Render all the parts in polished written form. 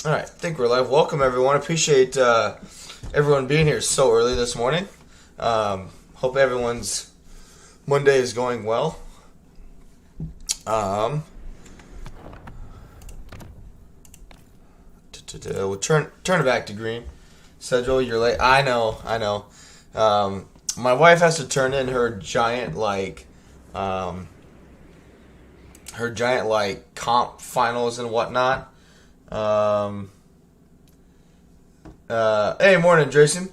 Alright, I think we're live. Welcome, everyone. Appreciate everyone being here so early this morning. Hope everyone's Monday is going well. We'll turn it back to green. Cedral, you're late. I know. My wife has to turn in her giant comp finals and whatnot. Hey, morning, Jason.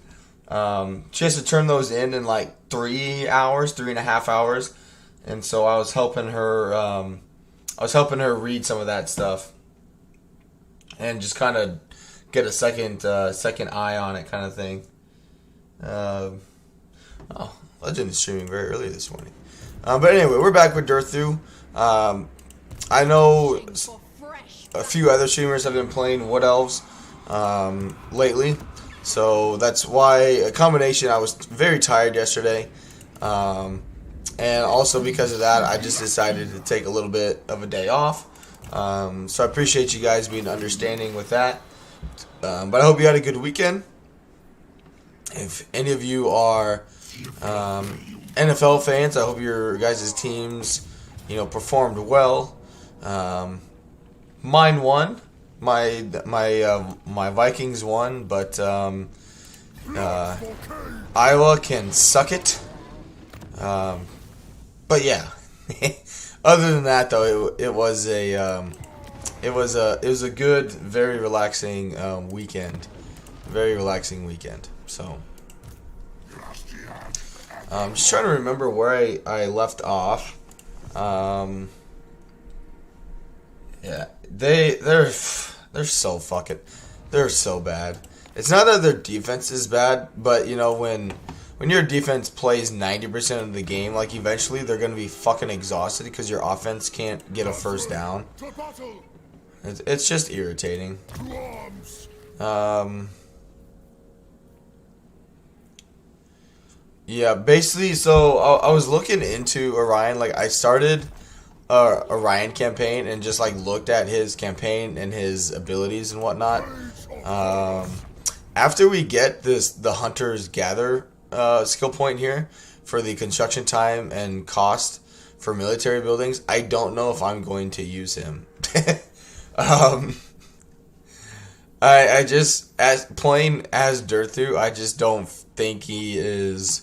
She has to turn those in like 3 hours, 3.5 hours, and so I was helping her. I was helping her read some of that stuff, and just kind of get a second eye on it, kind of thing. Legend is streaming very early this morning. But anyway, we're back with Durthu. I know a few other streamers have been playing Wood Elves lately, so that's why a combination. I was very tired yesterday, and also because of that, I just decided to take a little bit of a day off. So I appreciate you guys being understanding with that. But I hope you had a good weekend. If any of you are NFL fans, I hope your guys' teams, performed well. Mine won. My Vikings won, but Iowa can suck it. But yeah. Other than that, though, it was a good, very relaxing weekend. Very relaxing weekend. So I'm just trying to remember where I left off. Yeah, they're so they're so bad. It's not that their defense is bad, but when your defense plays 90% of the game, like eventually they're gonna be fucking exhausted because your offense can't get a first down. It's just irritating. Yeah, basically, so I was looking into Orion. Like, I started Orion campaign and just looked at his campaign and his abilities and whatnot. After we get the Hunter's Gather skill point here for the construction time and cost for military buildings, I don't know if I'm going to use him. I just, as playing as Durthu, I just don't think he is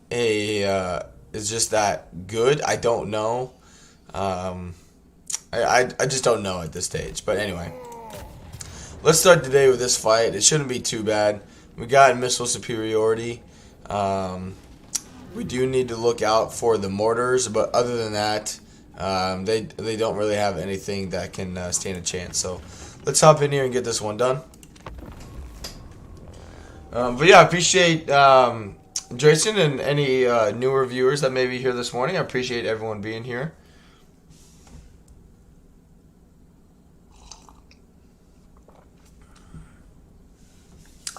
is just that good. I don't know. I just don't know at this stage. But anyway, let's start today with this fight. It shouldn't be too bad. We got missile superiority. We do need to look out for the mortars, but other than that, they don't really have anything that can stand a chance. So let's hop in here and get this one done. But yeah, I appreciate Jason and any newer viewers that may be here this morning. I appreciate everyone being here.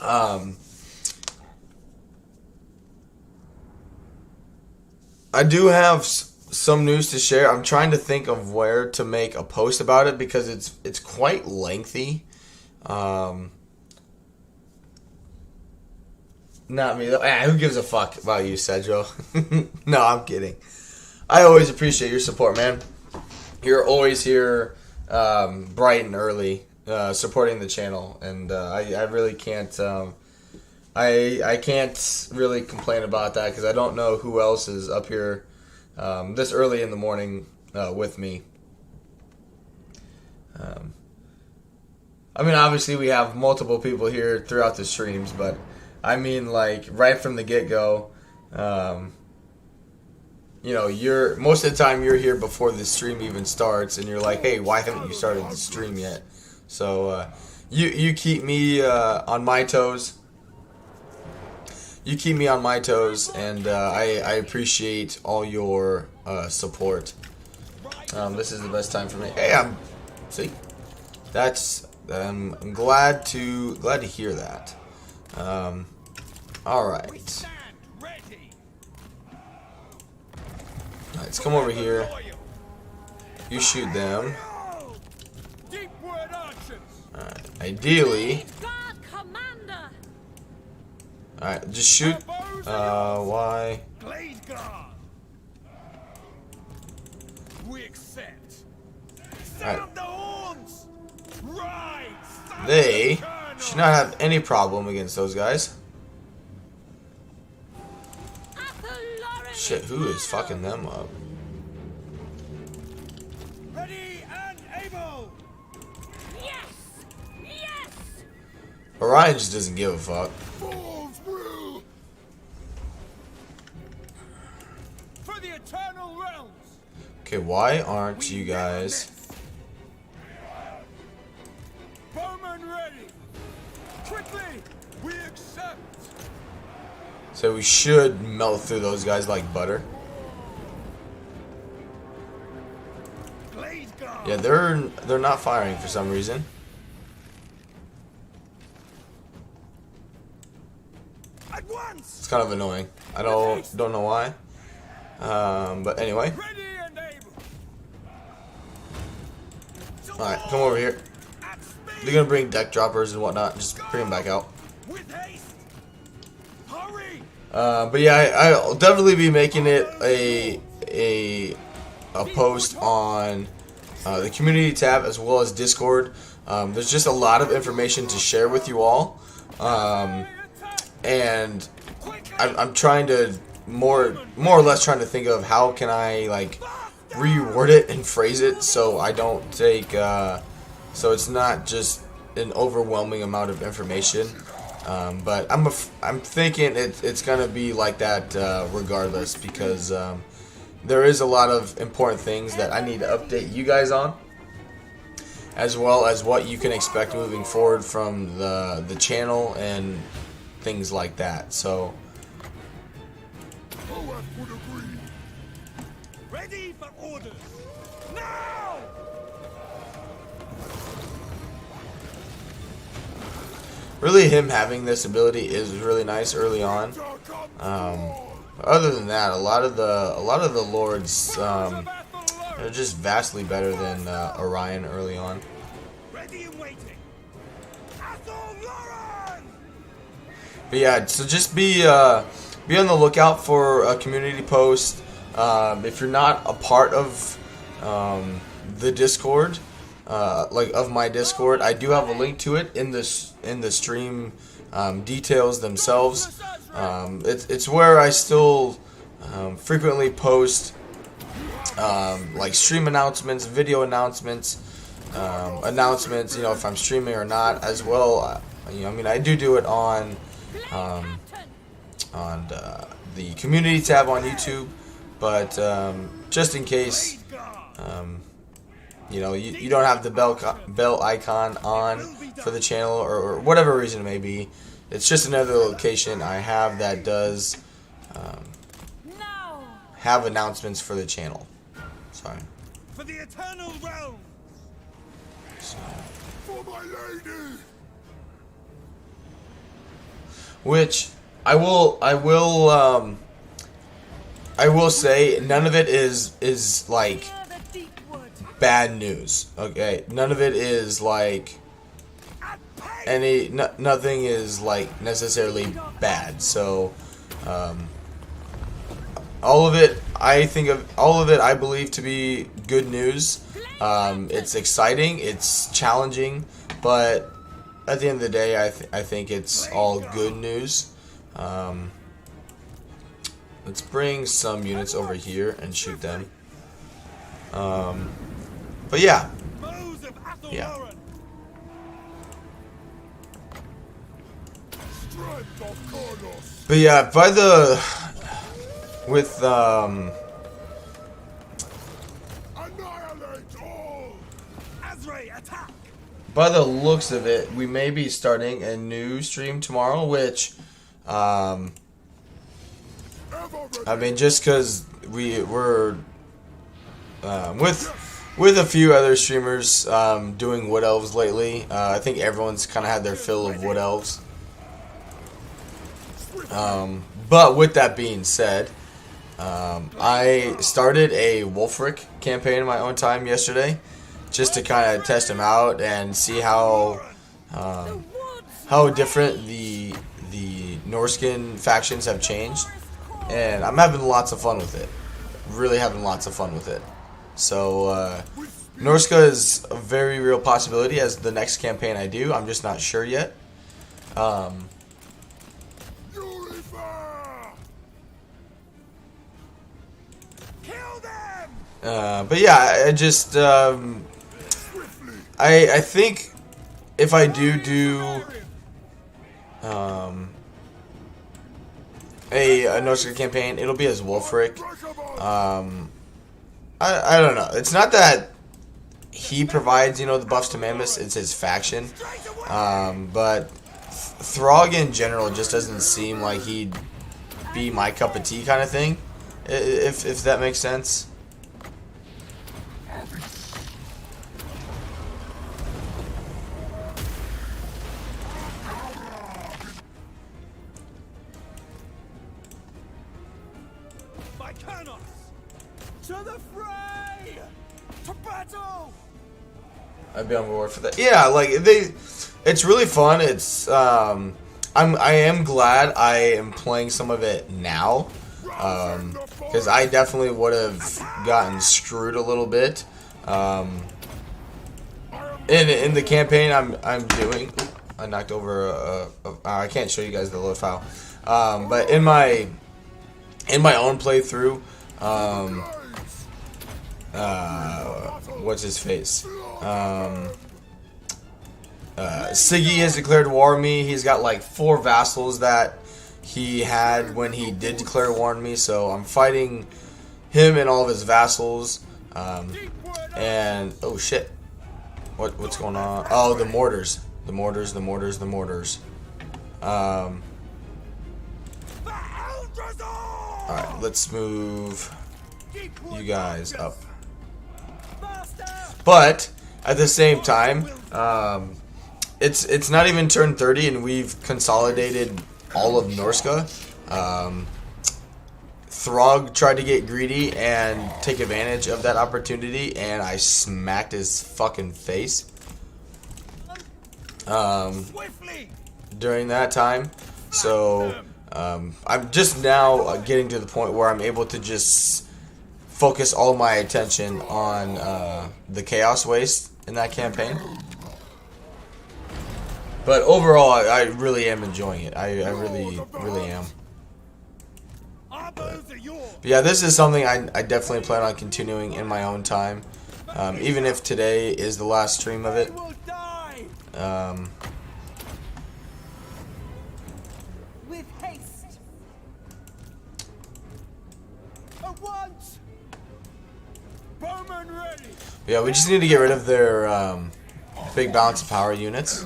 I do have some news to share. I'm trying to think of where to make a post about it because it's quite lengthy. Not me. Who gives a fuck about you, Cedro? No, I'm kidding. I always appreciate your support, man. You're always here bright and early supporting the channel, and I really can't I can't really complain about that because I don't know who else is up here this early in the morning with me. I mean, obviously we have multiple people here throughout the streams, but I mean, right from the get-go, you're most of the time you're here before the stream even starts, and you're like, hey, why haven't you started the stream yet? So you keep me on my toes. You keep me on my toes, and I appreciate all your support. This is the best time for me. Hey, I'm glad to hear that. All right. Let's come over here. You shoot them. Ideally. Alright, just shoot. Why? Alright. They should not have any problem against those guys. Shit, who is fucking them up? Ready and able. Yes. Yes. Orion just doesn't give a fuck. For the eternal realms. Okay, why aren't you guys? Bowman ready. Quickly, we accept. So we should melt through those guys like butter. Yeah, they're not firing for some reason. It's kind of annoying. I don't know why. But anyway. Alright, come over here. They're gonna bring deck droppers and whatnot. Just bring them back out. But yeah, I'll definitely be making it a post on the community tab as well as Discord. There's just a lot of information to share with you all, and I'm trying to more or less trying to think of how can I like reword it and phrase it so I don't take so it's not just an overwhelming amount of information. But I'm thinking it's gonna be like that regardless, because there is a lot of important things that I need to update you guys on, as well as what you can expect moving forward from the channel and things like that. So ready for orders now. really, him having this ability is really nice early on. Other than that, a lot of the lords are just vastly better than Orion early on. But yeah, so just be on the lookout for a community post. If you're not a part of the Discord, like of my Discord, I do have a link to it in the stream details themselves. It's where I still frequently post like stream announcements, video announcements, announcements. You know, if I'm streaming or not, as well. You know, I mean, I do it on the community tab on YouTube, but just in case. You know, you don't have the bell icon on for the channel, or whatever reason it may be. It's just another location I have that does have announcements for the channel. Sorry. For the eternal realm. So. For my lady. Which I will say none of it is like bad news. Okay, none of it is like nothing is like necessarily bad. So all of it I believe to be good news. It's exciting, it's challenging, but at the end of the day, I think it's all good news. Let's bring some units over here and shoot them. But yeah. But yeah, by the looks of it, we may be starting a new stream tomorrow, which I mean, just because we're with a few other streamers doing Wood Elves lately. I think everyone's kind of had their fill of Wood Elves. But with that being said, I started a Wolfric campaign in my own time yesterday, just to kind of test him out and see how different the Norskin factions have changed, and I'm having lots of fun with it. Really having lots of fun with it. So Norska is a very real possibility as the next campaign I do. I'm just not sure yet. But yeah, I just I think if I do a Norska campaign, it'll be as Wolfric. I don't know. It's not that he provides, the buffs to Mammoth. It's his faction. But Throg in general just doesn't seem like he'd be my cup of tea kind of thing. If that makes sense. To the fray! To battle! I'd be on board for that. Yeah, like it's really fun. It's I am glad I am playing some of it now, because I definitely would have gotten screwed a little bit. In the campaign I'm doing, I knocked over I can't show you guys the load file, but in my own playthrough. What's his face? Siggy has declared war on me. He's got like 4 vassals that he had when he did declare war on me. So I'm fighting him and all of his vassals. And oh shit, what's going on? Oh, the mortars. All right, let's move you guys up. But at the same time, it's not even turn 30 and we've consolidated all of Norska. Throg tried to get greedy and take advantage of that opportunity, and I smacked his fucking face during that time. So I'm just now getting to the point where I'm able to just focus all my attention on the Chaos Waste in that campaign. But overall, I really am enjoying it. I really am. But yeah, this is something I definitely plan on continuing in my own time. Even if today is the last stream of it. Yeah, we just need to get rid of their big balance of power units.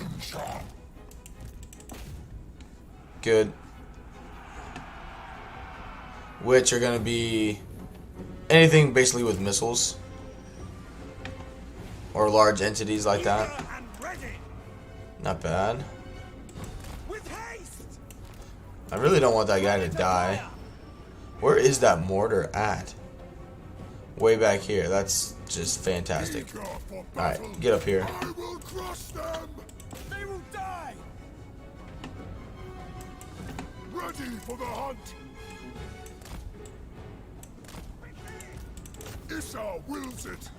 Good. Which are going to be anything basically with missiles. Or large entities like that. Not bad. I really don't want that guy to die. Where is that mortar at? Way back here. That's just fantastic. Alright, get up here. They will die. Ready for the hunt. Issa wills it.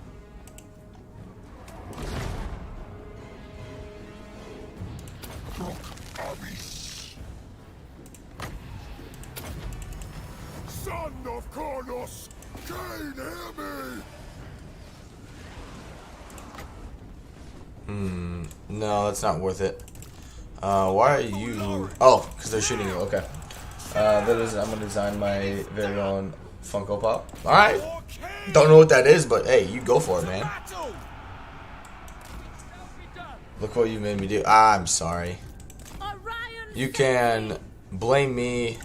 Son of Kornos, Cain, hear me! No, that's not worth it. Why are you... Oh, because they're shooting you. Okay. That is, I'm going to design my very own Funko Pop. Alright. Don't know what that is, but hey, you go for it, man. Look what you made me do. I'm sorry. You can blame me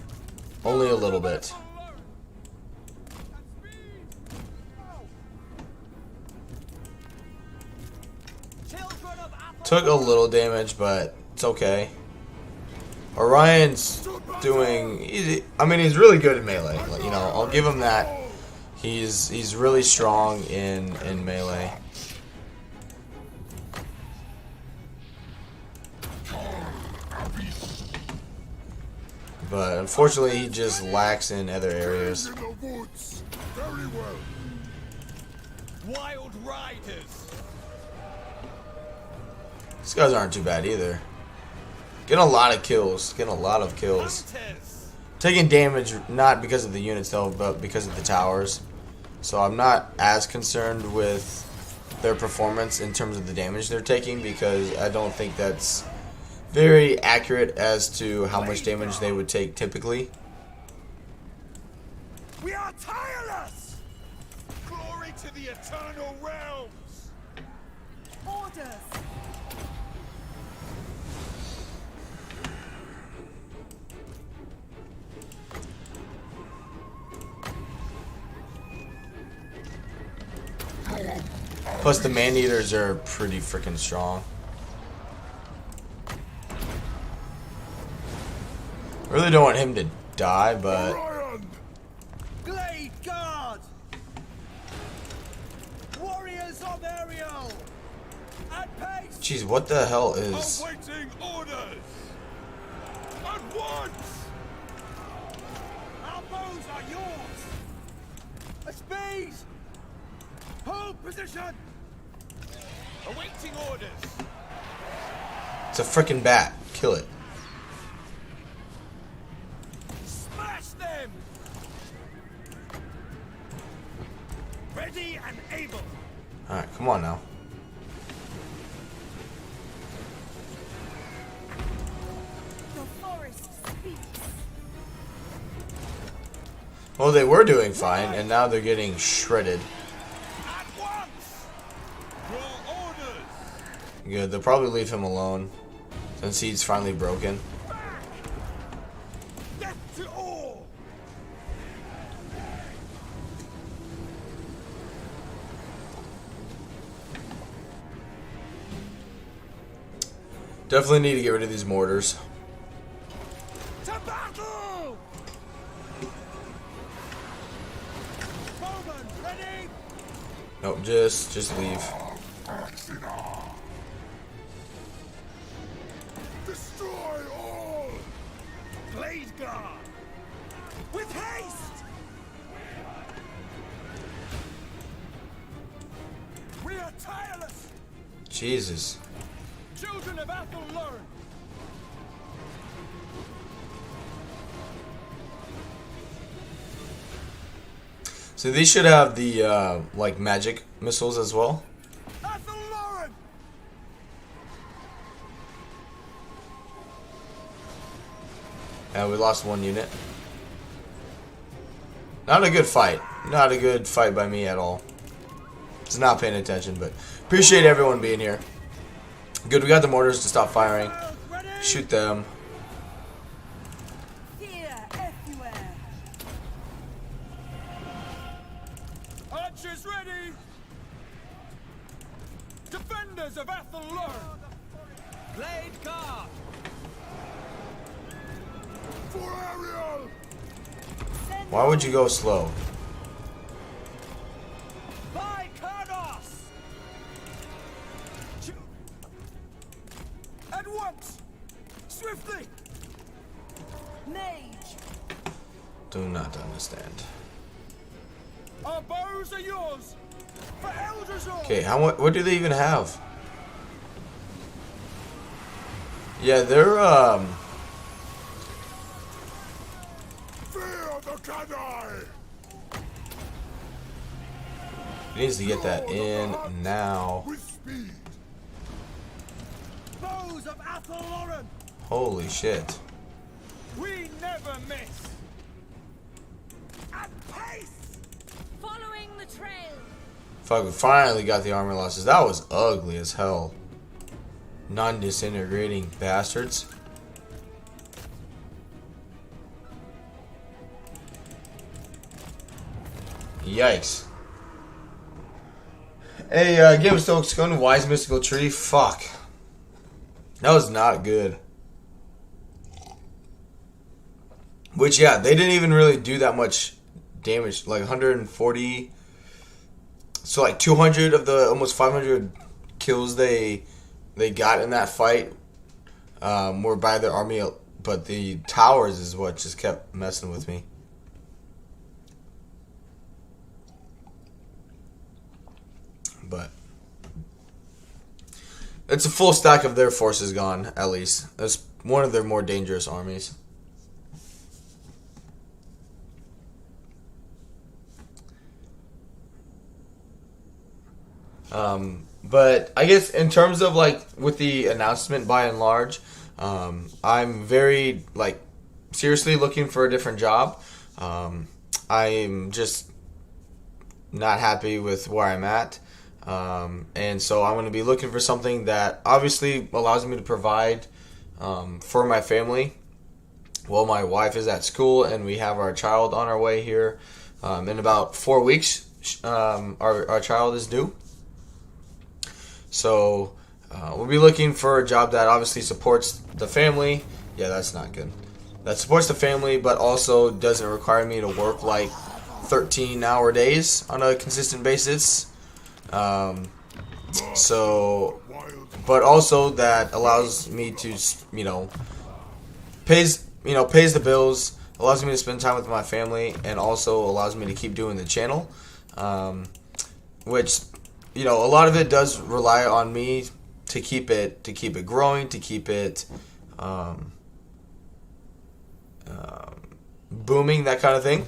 only a little bit. Took a little damage, but it's okay. Orion's doing easy. I mean, he's really good at melee. You know, I'll give him that. He's really strong in melee. But unfortunately, he just lacks in other areas. In the woods. Very well. Wild riders. These guys aren't too bad either. Getting a lot of kills. Getting a lot of kills. Hunters. Taking damage not because of the units though, but because of the towers. So I'm not as concerned with their performance in terms of the damage they're taking, because I don't think that's very accurate as to how much damage they would take typically. We are tireless. Glory to the eternal realms. Orders. Plus the man-eaters are pretty freaking strong. I really don't want him to die, but Orion. Glade guard. Warriors of Ariel. At pace. jeez, what the hell is... Awaiting orders. At once. Our bows are yours. A speed. Hold position. Awaiting orders. It's a freaking bat. Kill it. Smash them. Ready and able. Alright, come on now. The forest speaks. Well, they were doing fine, and now they're getting shredded. At once. Your orders. Good, they'll probably leave him alone, since he's finally broken. Death to all. Definitely need to get rid of these mortars. To battle. Bowman, ready. Nope, just leave. Destroy all. Blade guard. With haste. We are tireless. Jesus. Children of Athel learn. So these should have the, like, magic missiles as well. Athel learn. And we lost one unit. Not a good fight. Not a good fight by me at all. Just not paying attention, but appreciate everyone being here. Good, we got the mortars to stop firing. Ready. Shoot them. Fear everywhere. Archers ready. Defenders of Athel learn. Blade guard. For Ariel. Send Why would you go slow? By Kardos. At once. Swiftly. mage. Do not understand. Our bows are yours. For elders all. Okay, what do they even have? Yeah, they're Fear the Kadai. he needs to get that in now. With speed. Bows of Athel-Loren. Holy shit. We never miss. At pace. Following the trail. Fuck, we finally got the armor losses. That was ugly as hell. Non-disintegrating bastards. Yikes. Hey, Game of Stokes going Wise Mystical Tree. Fuck. That was not good. Which, yeah, they didn't even really do that much damage. Like 140. So, like 200 of the almost 500 kills they got in that fight were by their but the towers is what just kept messing with me. But it's a full stack of their forces gone, at least. That's one of their more dangerous armies. But I guess in terms of like with the announcement by and large, I'm very like seriously looking for a different job. I'm just not happy with where I'm at. And so I'm going to be looking for something that obviously allows me to provide for my family. Well, my wife is at school and we have our child on our way here. In about 4 weeks, our child is due. So we'll be looking for a job that obviously supports the family. Yeah, that's not good. That supports the family, but also doesn't require me to work like 13-hour days on a consistent basis. But also that allows me to, pays the bills, allows me to spend time with my family, and also allows me to keep doing the channel, which, a lot of it does rely on me to keep it growing, to keep it, booming, that kind of thing.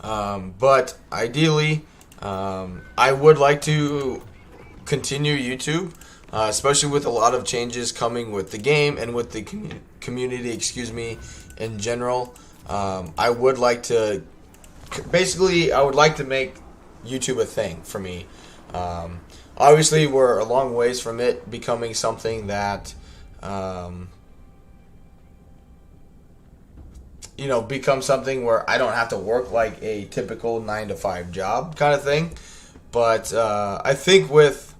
But ideally, I would like to continue YouTube, especially with a lot of changes coming with the game and with the community, in general. I would like to make YouTube a thing for me. Obviously, we're a long ways from it becoming something that, becomes something where I don't have to work like a typical 9-to-5 job kind of thing. But I think with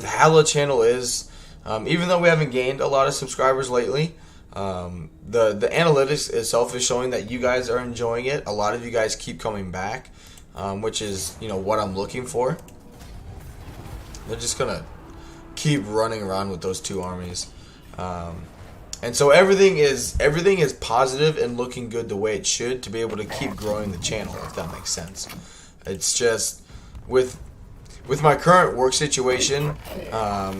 how the channel is, even though we haven't gained a lot of subscribers lately, the analytics itself is showing that you guys are enjoying it. A lot of you guys keep coming back, which is what I'm looking for. They're just gonna keep running around with those two armies. And so everything is positive and looking good the way it should to be able to keep growing the channel, if that makes sense. It's just with my current work situation. All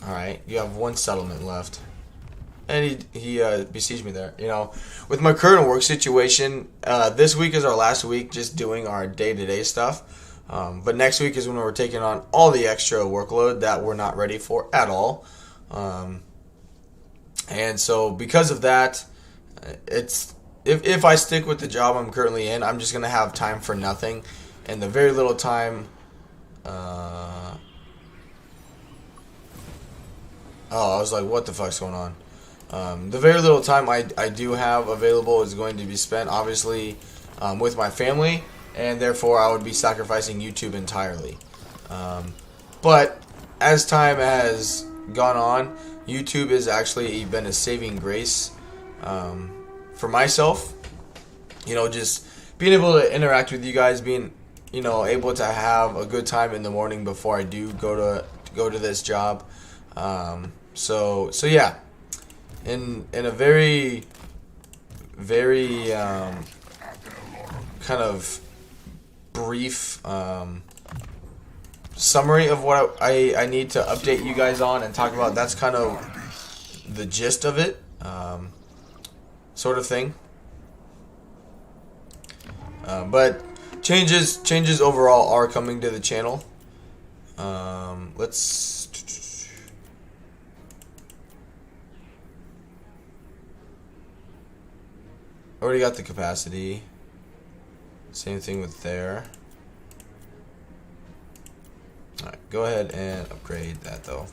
right, you have one settlement left, and he besieged me there. With my current work situation, this week is our last week just doing our day-to-day stuff. But next week is when we're taking on all the extra workload that we're not ready for at all. And so because of that, it's if I stick with the job I'm currently in, I'm just going to have time for nothing. And the very little time... I was like, what the fuck's going on? The very little time I do have available is going to be spent, obviously, with my family. And therefore, I would be sacrificing YouTube entirely. But as time has gone on, YouTube has actually been a saving grace for myself. Just being able to interact with you guys, being able to have a good time in the morning before I do go to this job. So yeah, in a very kind of brief summary of what I need to update you guys on and talk about. That's kind of the gist of it, sort of thing. But changes overall are coming to the channel. Let's already got the capacity. Same thing with there. Alright, go ahead and upgrade that though.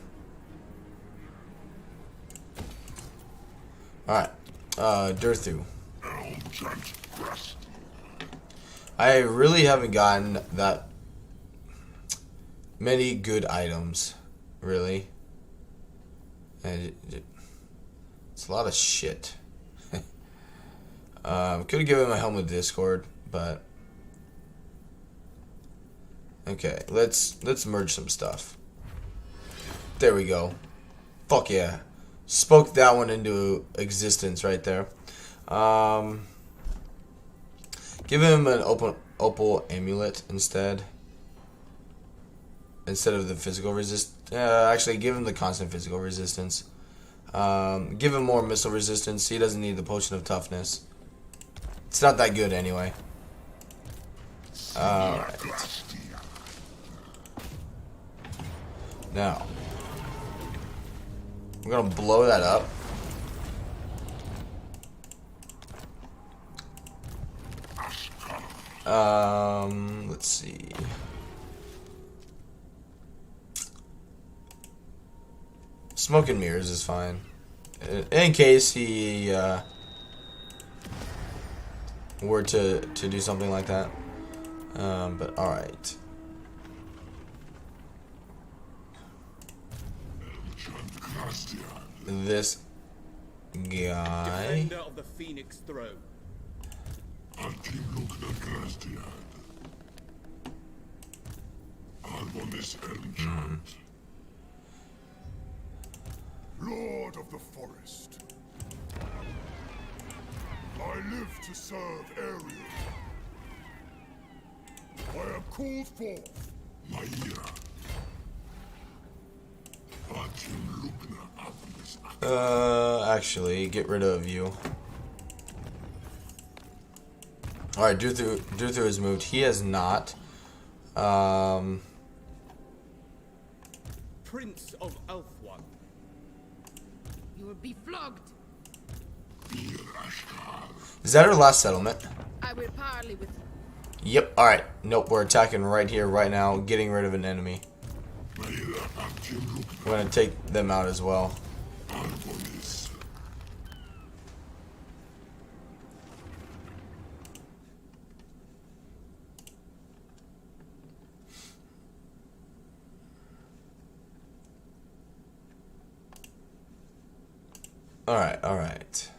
Alright, Durthu. I really haven't gotten that many good items, really. And it's a lot of shit. Could have given him a helmet Discord, but okay, let's merge some stuff. There we go. Fuck yeah. spoke that one into existence right there. Give him an opal amulet instead of the physical resist. Actually, give him the constant physical resistance. Give him more missile resistance. He doesn't need the potion of toughness. It's not that good anyway. Alright. Now, we're gonna blow that up. Let's see. Smoke and mirrors is fine. In case he were to do something like that. But alright. This guy. Defender of the Phoenix Throne. Lord of the Forest. I live to serve Ariel. I am called forth. Actually, get rid of you. Alright, Durthu has moved. He has not. Prince of Elfwan. You will be flogged. Is that our last settlement? I will parley with you. Yep, alright. Nope, we're attacking right here, right now, getting rid of an enemy. We're gonna take them out as well. Alright, alright.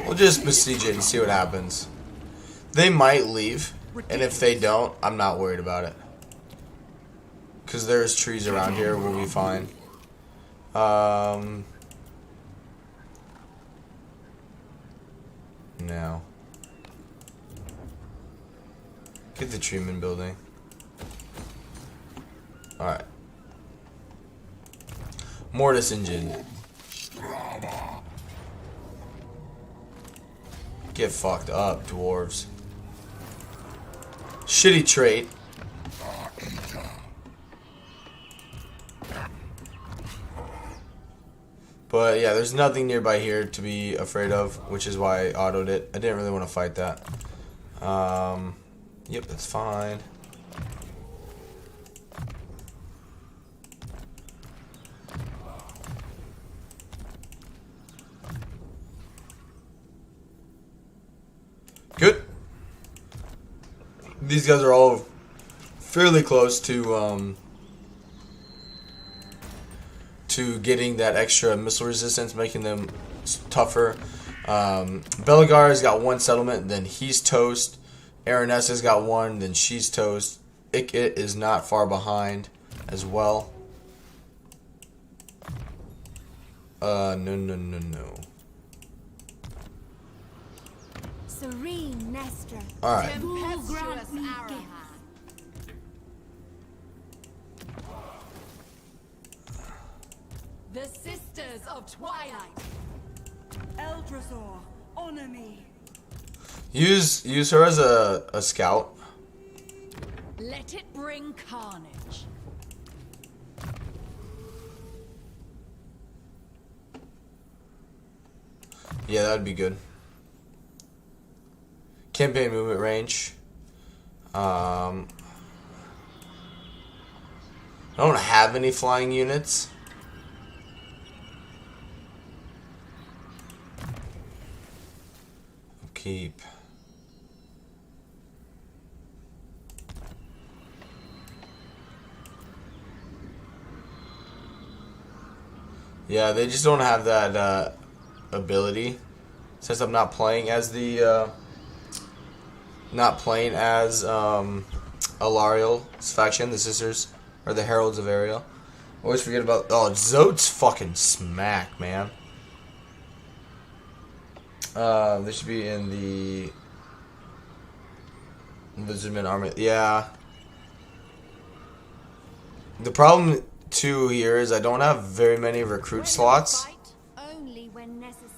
We'll just besiege it and see what happens. They might leave, and if they don't, I'm not worried about it. Because there's trees around here, we'll be fine. Now. Get the treatment building. Alright. Mortis engine. Get fucked up, dwarves. Shitty trait. But yeah, there's nothing nearby here to be afraid of, which is why I autoed it. I didn't really want to fight that. Yep, that's fine. Good. These guys are all fairly close to getting that extra missile resistance, making them tougher. Belagar's got one settlement, then he's toast. Aranessa's got one, then she's toast. Ikit is not far behind as well. No. Serene Nestor. Alright. Tempestuous Arahan. The Sisters of Twilight. Eldrasor, honor me. Use her as a scout. Let it bring carnage. Yeah, that would be good. Campaign movement range. I don't have any flying units. Keep. Yeah, they just don't have that ability since I'm not playing as the Alariel's faction, the Sisters or the Heralds of Ariel. Always forget about. Oh, Zote's fucking smack, man. They should be in the Lizardman army. Yeah. The problem too here is I don't have very many recruit slots, Only when necessary.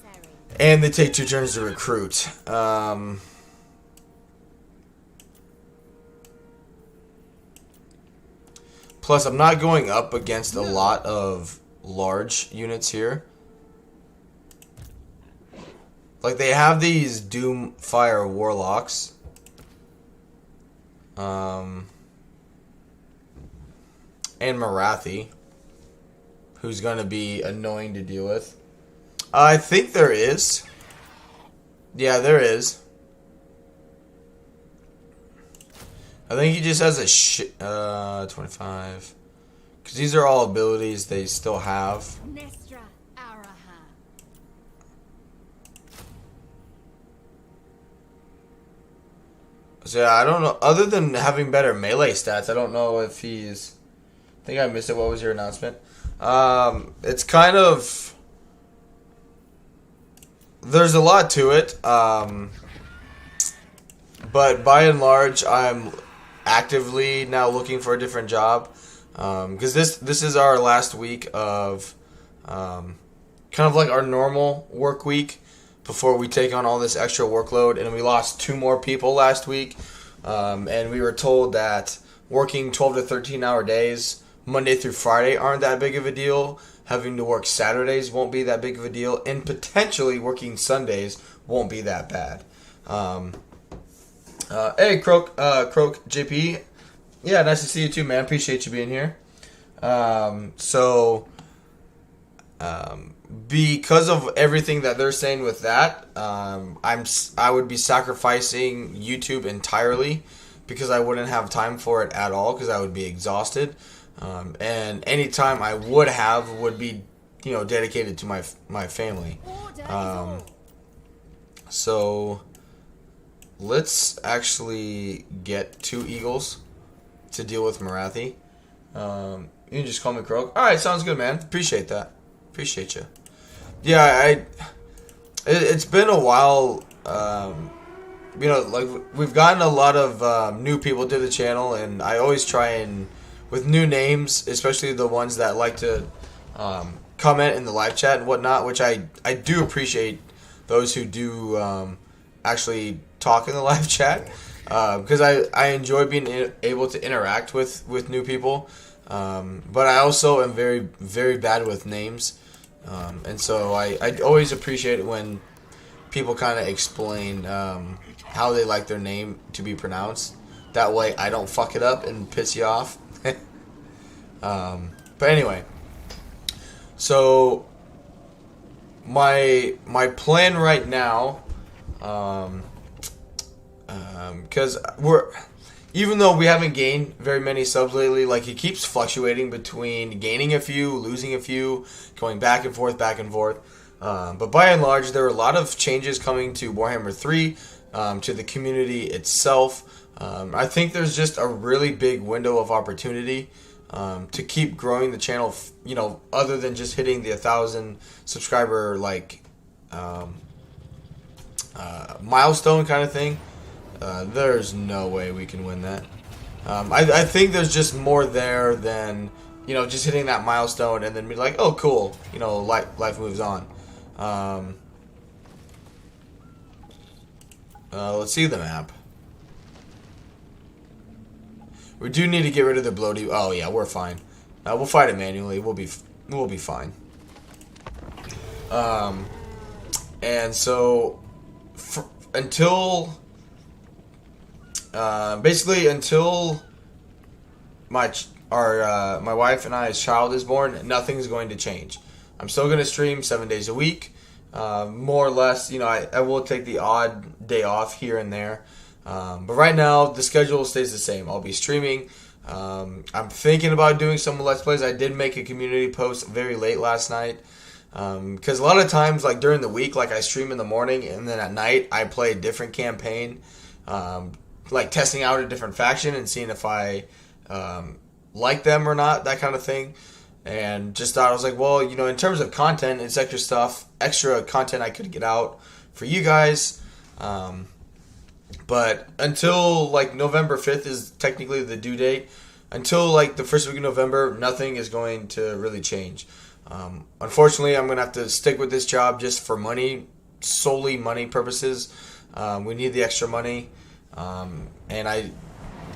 and they take 2 turns to recruit. Plus, I'm not going up against a lot of large units here. Like, they have these Doomfire Warlocks. And Marathi, who's going to be annoying to deal with. I think there is. Yeah, there is. I think he just has a 25. Because these are all abilities they still have. Nestra Araha. So yeah, I don't know. Other than having better melee stats, I don't know if he's... I think I missed it. What was your announcement? It's kind of... There's a lot to it. But by and large, I'm actively now looking for a different job. Because this is our last week of kind of like our normal work week before we take on all this extra workload. And we lost 2 more people last week. And we were told that working 12 to 13 hour days Monday through Friday aren't that big of a deal. Having to work Saturdays won't be that big of a deal. And potentially working Sundays won't be that bad. Hey, Croak JP. Yeah, nice to see you too, man. Appreciate you being here. Because of everything that they're saying with that, I would be sacrificing YouTube entirely because I wouldn't have time for it at all because I would be exhausted. And any time I would be, dedicated to my family. So let's actually get 2 Eagles to deal with Marathi. You can just call me Croak. All right, sounds good, man. Appreciate that. Appreciate you. Yeah, it's been a while. Like we've gotten a lot of new people to the channel, and I always try and with new names, especially the ones that like to comment in the live chat and whatnot, which I do appreciate those who do actually talk in the live chat because I enjoy being able to interact with new people. But I also am very, very bad with names. And so I always appreciate it when people kind of explain how they like their name to be pronounced. That way I don't fuck it up and piss you off. But anyway, so my plan right now, because even though we haven't gained very many subs lately, like it keeps fluctuating between gaining a few, losing a few, going back and forth. But by and large, there are a lot of changes coming to Warhammer 3, to the community itself. I think there's just a really big window of opportunity to keep growing the channel, other than just hitting the 1,000 subscriber milestone kind of thing. There's no way we can win that. I think there's just more there than just hitting that milestone and then be like, oh cool, life moves on. Let's see the map. We do need to get rid of the bloaty. Oh yeah, we're fine. We'll fight it manually. We'll be fine. And so until my wife and I's child is born, nothing's going to change. I'm still going to stream 7 days a week, more or less. I will take the odd day off here and there. But right now, the schedule stays the same. I'll be streaming. I'm thinking about doing some Let's Plays. I did make a community post very late last night Because a lot of times, like during the week, like I stream in the morning, and then at night I play a different campaign, like testing out a different faction and seeing if I like them or not, that kind of thing. And just thought, I was like, well, you know, in terms of content, it's extra content I could get out for you guys. But until like November 5th is technically the due date, until like the first week of November, nothing is going to really change. Unfortunately, I'm going to have to stick with this job just for money, solely money purposes. We need the extra money. And I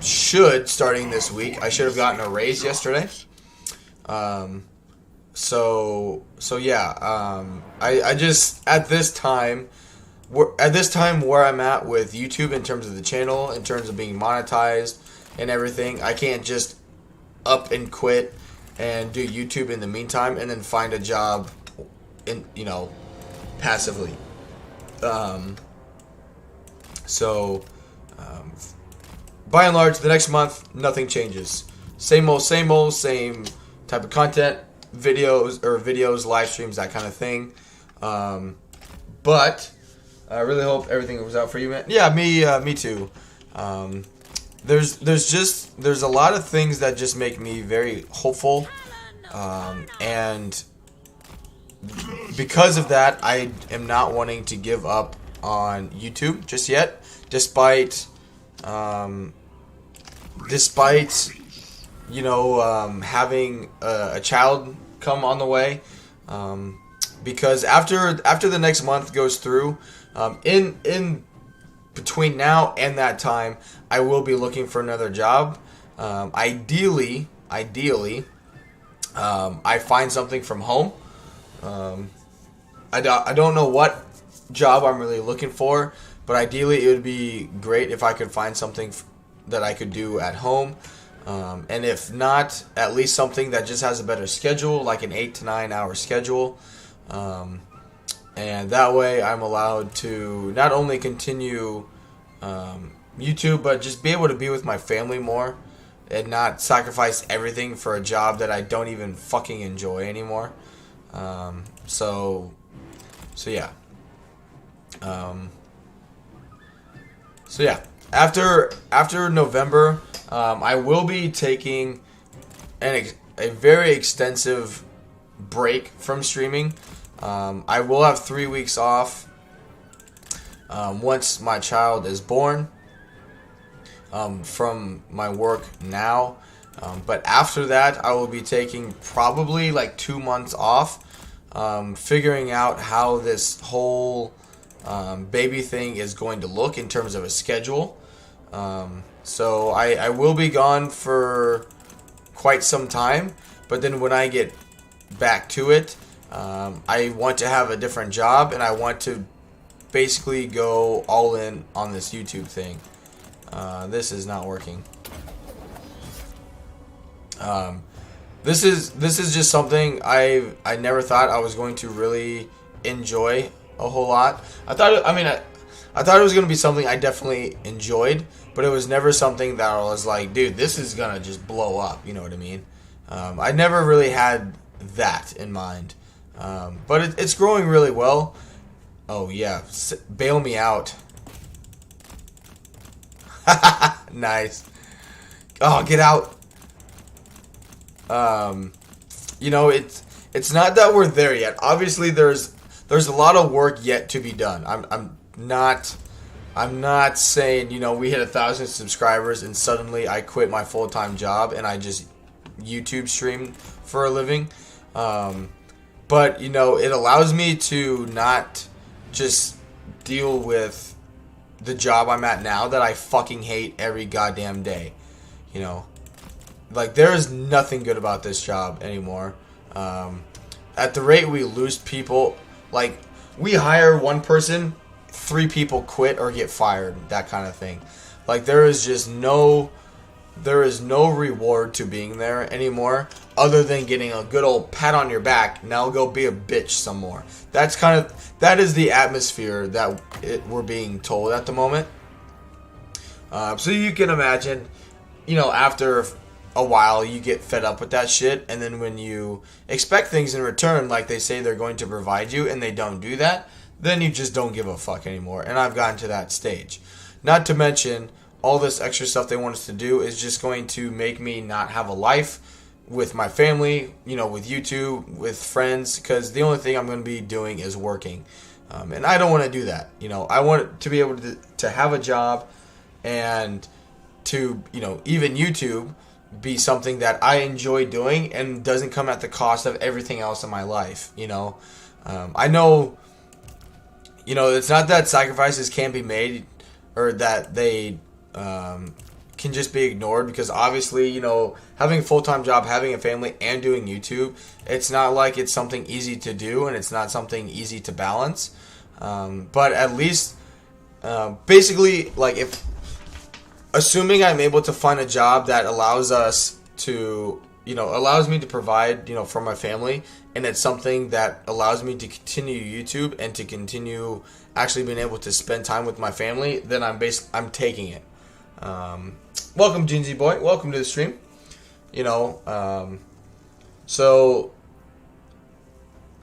should, starting this week, I should have gotten a raise yesterday. So yeah, I just, at this time where I'm at with YouTube in terms of the channel, in terms of being monetized and everything, I can't just up and quit and do YouTube in the meantime and then find a job in, you know, passively. By and large, the next month, nothing changes. Same old, same type of content, videos, live streams, that kind of thing. But I really hope everything was out for you, man. Yeah, me too. There's a lot of things that just make me very hopeful, and because of that, I am not wanting to give up on YouTube just yet, despite you know, having a child come on the way, because after the next month goes through, in between now and that time, I will be looking for another job. Ideally, I find something from home. I don't know what job I'm really looking for, but ideally it would be great if I could find something that I could do at home. And if not, at least something that just has a better schedule, like an 8 to 9 hour schedule. And that way I'm allowed to not only continue YouTube, but just be able to be with my family more and not sacrifice everything for a job that I don't even fucking enjoy anymore. So yeah. After November, I will be taking a very extensive break from streaming. I will have 3 weeks off once my child is born from my work now. But after that, I will be taking probably like 2 months off, figuring out how this whole baby thing is going to look in terms of a schedule. So I will be gone for quite some time, but then when I get back to it, I want to have a different job, and I want to basically go all in on this YouTube thing. This is not working. This is just something I never thought I was going to really enjoy a whole lot. I thought it was going to be something I definitely enjoyed, but it was never something that I was like, dude, this is going to just blow up, you know what I mean? I never really had that in mind. But it's growing really well. Oh yeah, bail me out. Nice. Oh, get out. You know, it's not that we're there yet. Obviously, there's a lot of work yet to be done. I'm not saying, you know, we hit 1,000 subscribers and suddenly I quit my full-time job and I just YouTube stream for a living. But, you know, it allows me to not just deal with the job I'm at now that I fucking hate every goddamn day. You know, like, there is nothing good about this job anymore. At the rate we lose people, like, we hire one person, 3 people quit or get fired, that kind of thing. Like, there is no reward to being there anymore, other than getting a good old pat on your back. Now go be a bitch some more. That is the atmosphere that we're being told at the moment. So you can imagine, you know, after a while you get fed up with that shit, and then when you expect things in return, like they say they're going to provide you, and they don't do that, then you just don't give a fuck anymore. And I've gotten to that stage. Not to mention, all this extra stuff they want us to do is just going to make me not have a life with my family, you know, with YouTube, with friends, because the only thing I'm going to be doing is working. And I don't want to do that. You know, I want to be able to have a job and to, you know, even YouTube be something that I enjoy doing and doesn't come at the cost of everything else in my life, you know. I know, you know, it's not that sacrifices can't be made or that they can just be ignored, because obviously, you know, having a full-time job, having a family, and doing YouTube, it's not like it's something easy to do, and it's not something easy to balance. But at least, basically, like, if assuming I'm able to find a job that allows us to, you know, allows me to provide, you know, for my family, and it's something that allows me to continue YouTube and to continue actually being able to spend time with my family, then I'm taking it. Welcome, Ginzy Boy. Welcome to the stream. You know, so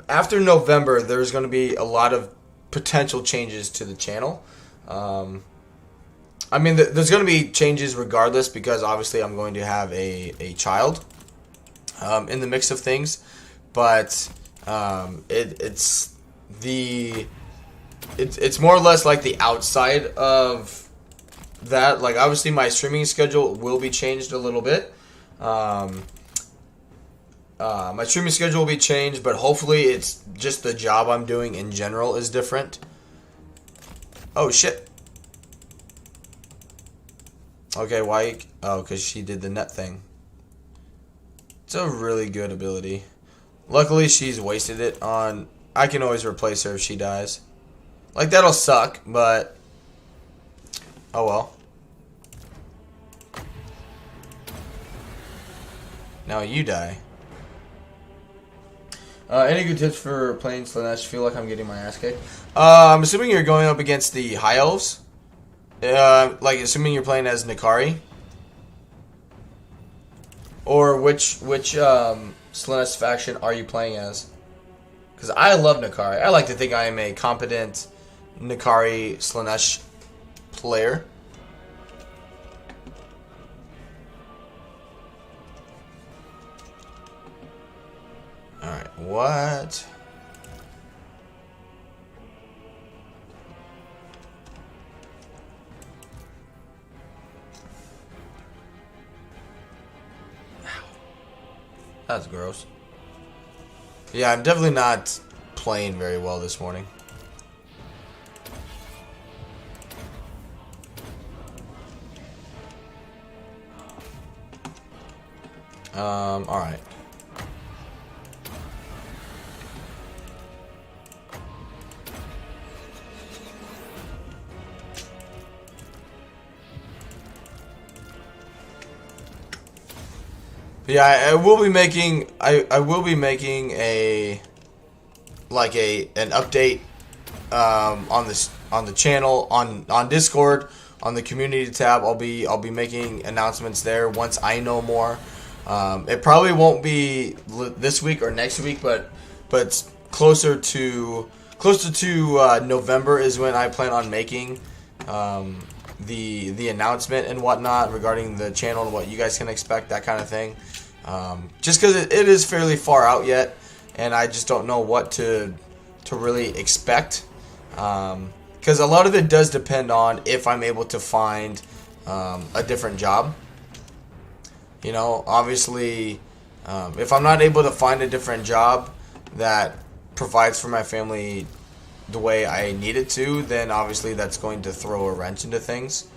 after November, there's going to be a lot of potential changes to the channel. I mean, there's going to be changes regardless, because obviously I'm going to have a child in the mix of things. But it's more or less like the outside of that. Like, obviously my streaming schedule will be changed a little bit. My streaming schedule will be changed, but hopefully it's just the job I'm doing in general is different. Oh shit. Okay, why? Oh, because she did the net thing. It's a really good ability. Luckily, she's wasted it on... I can always replace her if she dies. Like, that'll suck, but... oh well. Now you die. Any good tips for playing Slaanesh? Feel like I'm getting my ass kicked. I'm assuming you're going up against the High Elves. Like, assuming you're playing as Nikari. Or which Slaanesh faction are you playing as? Because I love Nikari. I like to think I am a competent Nikari Slaanesh player. Alright, what? That's gross. Yeah, I'm definitely not playing very well this morning. Alright. Yeah, I will be making a an update on the channel on Discord, on the community tab. I'll be making announcements there once I know more. It probably won't be this week or next week, but closer to November is when I plan on making the announcement and whatnot regarding the channel and what you guys can expect, that kind of thing. Just because it is fairly far out yet, and I just don't know what to really expect. Because a lot of it does depend on if I'm able to find a different job. You know, obviously, if I'm not able to find a different job that provides for my family the way I need it to, then obviously that's going to throw a wrench into things.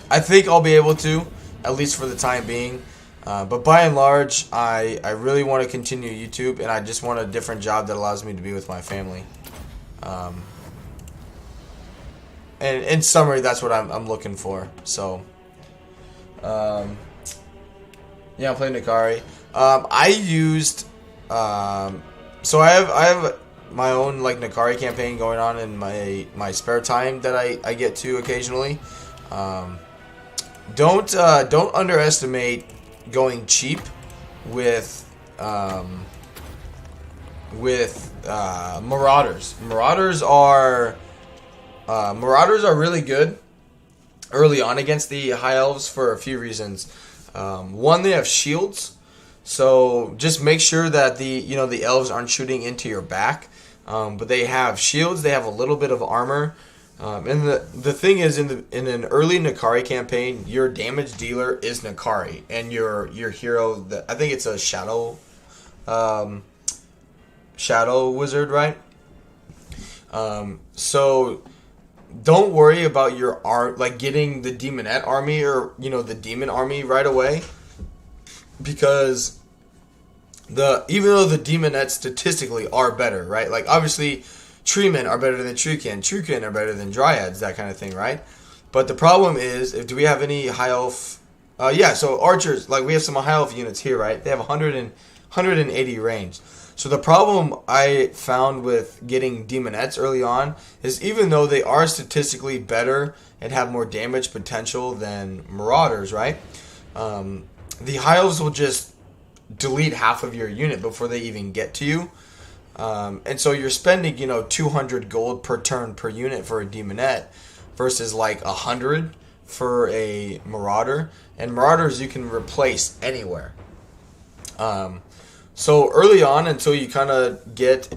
I think I'll be able to, at least for the time being. But by and large, I really want to continue YouTube, and I just want a different job that allows me to be with my family. And in summary, that's what I'm looking for. So, yeah, I'm playing Nikari. I used, so I have my own like Nikari campaign going on in my spare time that I get to occasionally. don't underestimate going cheap with Marauders. Marauders are really good early on against the High Elves for a few reasons. One, they have shields, so just make sure that the elves aren't shooting into your back. But they have shields. They have a little bit of armor. And the thing is, in an early Nakari campaign, your damage dealer is Nakari, and your hero, I think it's a shadow wizard, right? So don't worry about your getting the demonette army or the demon army right away, because even though the demonettes statistically are better, right? Like obviously treemen are better than truekin are better than dryads, that kind of thing, right? But the problem is, do we have any high elf? Yeah, so archers, like we have some high elf units here, right? They have 180 range. So the problem I found with getting demonettes early on is, even though they are statistically better and have more damage potential than marauders, right? The high elves will just delete half of your unit before they even get to you. And so you're spending, 200 gold per turn per unit for a demonette versus like 100 for a marauder. And marauders you can replace anywhere. So early on, until you kind of get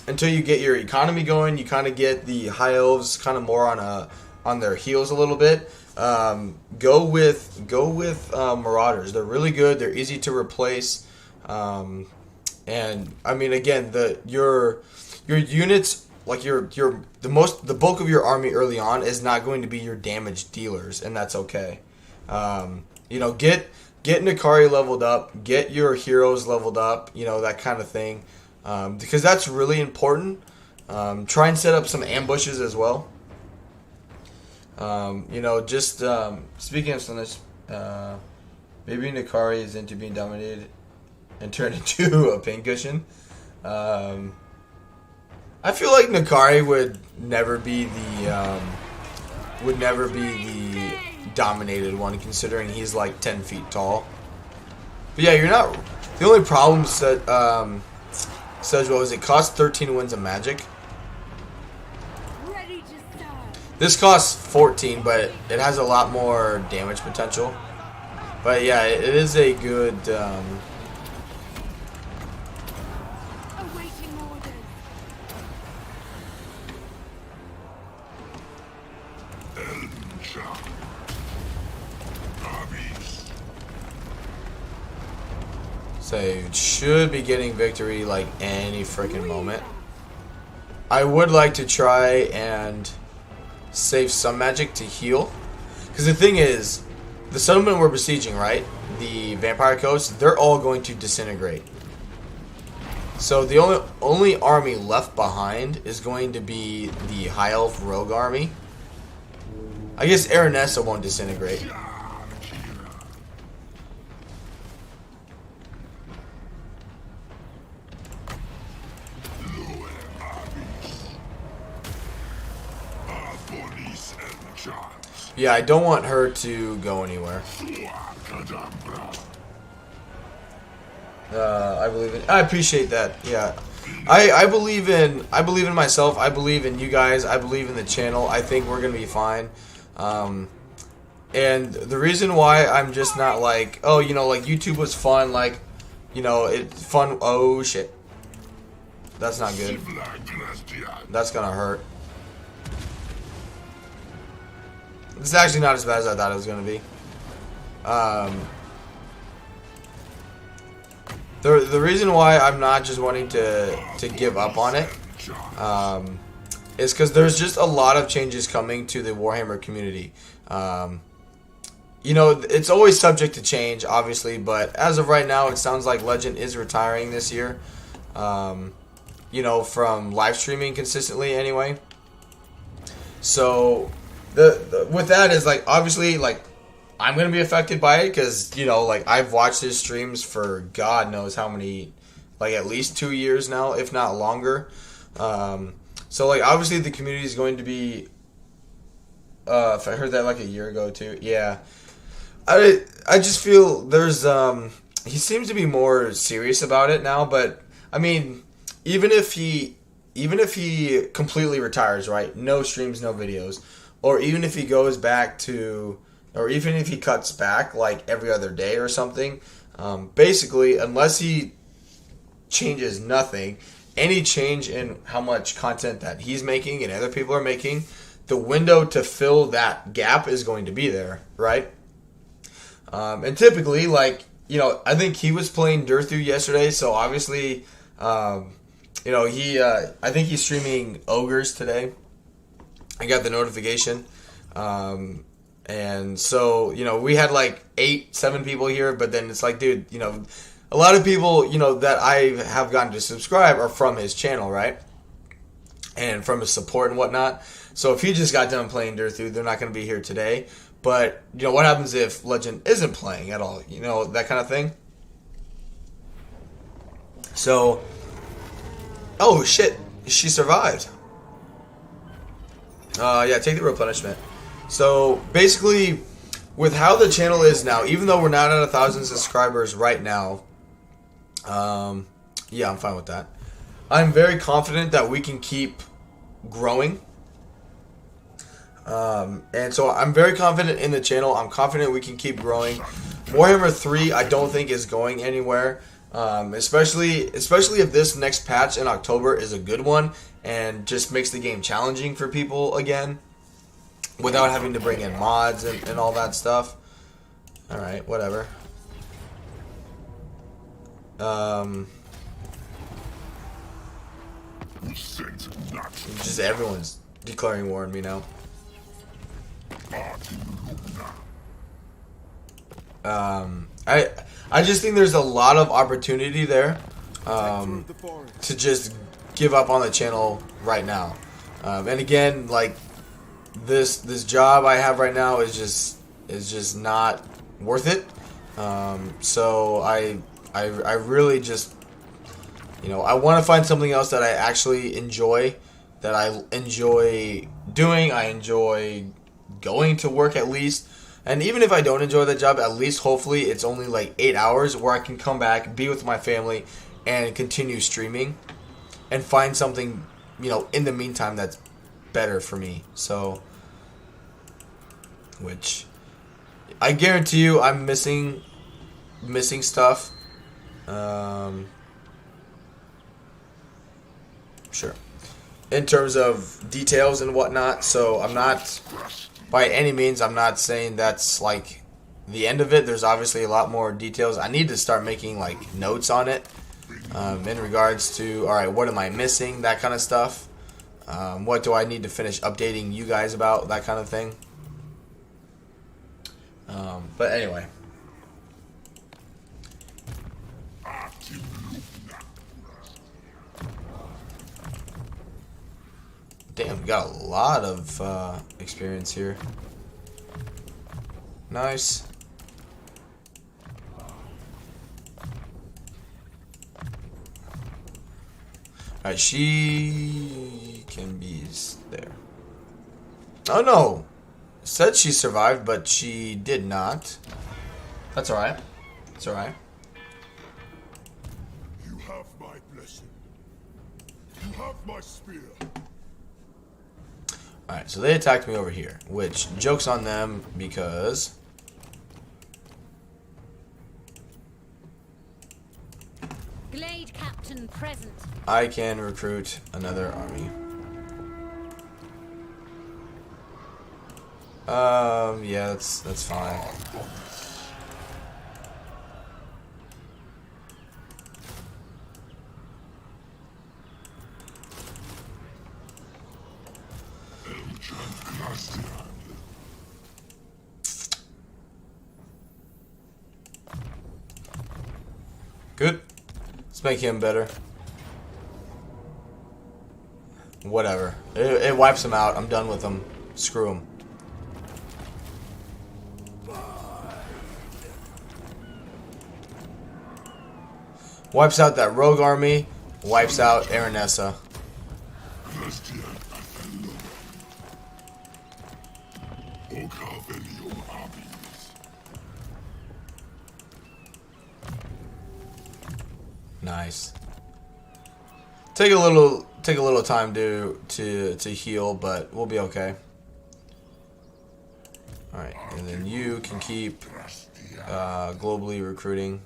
until you get your economy going, you kind of get the high elves kind of more on their heels a little bit. Go with marauders. They're really good. They're easy to replace. And I mean, again, your units, like the bulk of your army early on is not going to be your damage dealers, and that's okay. Get Nakari leveled up, get your heroes leveled up, that kind of thing, because that's really important. Try and set up some ambushes as well. Speaking of this, maybe Nakari is into being dominated and turned into a pincushion. I feel like Nakari would never be the dominated one, considering he's like 10 feet tall. But yeah, you're not. The only problem says it costs 13 winds of magic. This costs 14, but it has a lot more damage potential. But yeah, it is a good. So you should be getting victory like any freaking moment. I would like to try and save some magic to heal, because the thing is, the settlement we're besieging, right? The vampire coast, they're all going to disintegrate. So the only army left behind is going to be the high elf rogue army. I guess Aranessa won't disintegrate. Yeah, I don't want her to go anywhere. I appreciate that. Yeah, I believe in myself. I believe in you guys. I believe in the channel. I think we're gonna be fine. And the reason why I'm just not like, oh, like YouTube was fun, like, it's fun. Oh shit, that's not good. That's gonna hurt. It's actually not as bad as I thought it was going to be. The reason why I'm not just wanting to give up on it is because there's just a lot of changes coming to the Warhammer community. It's always subject to change, obviously, but as of right now, it sounds like Legend is retiring this year. From live streaming consistently anyway. So with that is like, obviously, like, I'm gonna be affected by it because like, I've watched his streams for God knows how many, like at least 2 years now, if not longer. So like, obviously the community is going to be if I heard that like a year ago too. Yeah. I just feel there's he seems to be more serious about it now, but I mean, even if he completely retires, right? No streams, no videos, or even if he goes back to, or even if he cuts back like every other day or something, basically, unless he changes nothing, any change in how much content that he's making and other people are making, the window to fill that gap is going to be there, right? And typically, like, you know, I think he was playing Durthu yesterday, so obviously, you know, I think he's streaming Ogres today. I got the notification. And so, you know, we had like 7 people here, but then it's like, dude, you know, a lot of people, you know, that I have gotten to subscribe are from his channel, right? And from his support and whatnot. So if he just got done playing Durthu, they're not going to be here today. But, you know, what happens if Legend isn't playing at all? You know, that kind of thing. So, oh shit, she survived. Yeah, take the replenishment. So, basically, with how the channel is now, even though we're not at 1,000 subscribers right now, yeah, I'm fine with that. I'm very confident that we can keep growing. And so I'm very confident in the channel. I'm confident we can keep growing. Warhammer 3, I don't think is going anywhere. Especially if this next patch in October is a good one and just makes the game challenging for people again, without having to bring in mods and all that stuff. Alright, whatever. Just everyone's declaring war on me now. I just think there's a lot of opportunity there to just give up on the channel right now. And again, like this job I have right now is just not worth it. So I really just, you know, I want to find something else that I actually enjoy, that I enjoy doing. I enjoy going to work at least. And even if I don't enjoy the job, at least hopefully it's only like 8 hours where I can come back, be with my family, and continue streaming, and find something, you know, in the meantime that's better for me. So, which I guarantee you I'm missing stuff. Sure. In terms of details and whatnot, so I'm not, by any means, I'm not saying that's like the end of it. There's obviously a lot more details. I need to start making like notes on it in regards to, alright, what am I missing, that kind of stuff. What do I need to finish updating you guys about, that kind of thing. But anyway. Damn, we got a lot of experience here. Nice. Alright, she can be there. Oh no! Said she survived, but she did not. That's alright. That's alright. You have my blessing. You have my spear. Alright, so they attacked me over here, which, joke's on them, because Glade Captain present. I can recruit another army. Yeah, that's fine. Good. Let's make him better. Whatever. It wipes him out. I'm done with him. Screw him. Wipes out that rogue army. Wipes out Aranessa. Nice. Take a little time to heal, but we'll be okay. All right, and then you can keep globally recruiting.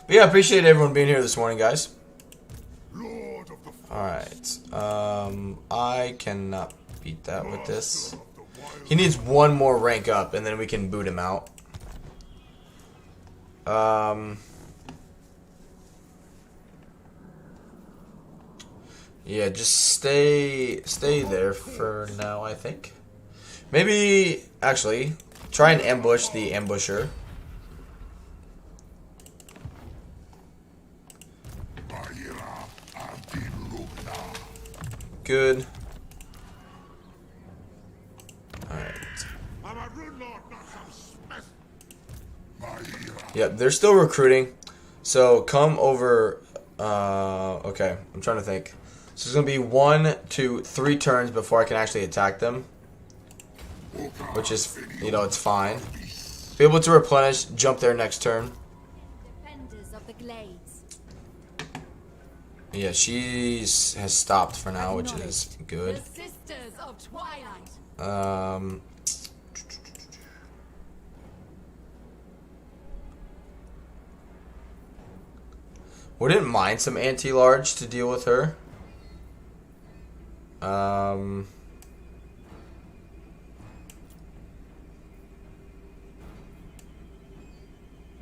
But yeah, appreciate everyone being here this morning, guys. All right, I cannot beat that with this. He needs one more rank up, and then we can boot him out. Yeah, just stay there for now, I think. Maybe, actually, try and ambush the ambusher. Good. Alright. Yep, they're still recruiting. So come over. Okay, I'm trying to think. So it's going to be 1, 2, 3 turns before I can actually attack them. Which is, you know, it's fine. Be able to replenish, jump there next turn. Defenders of the Glades. Yeah, she has stopped for now, which is good. The Sisters of Twilight. Wouldn't mind some anti-large to deal with her. I'm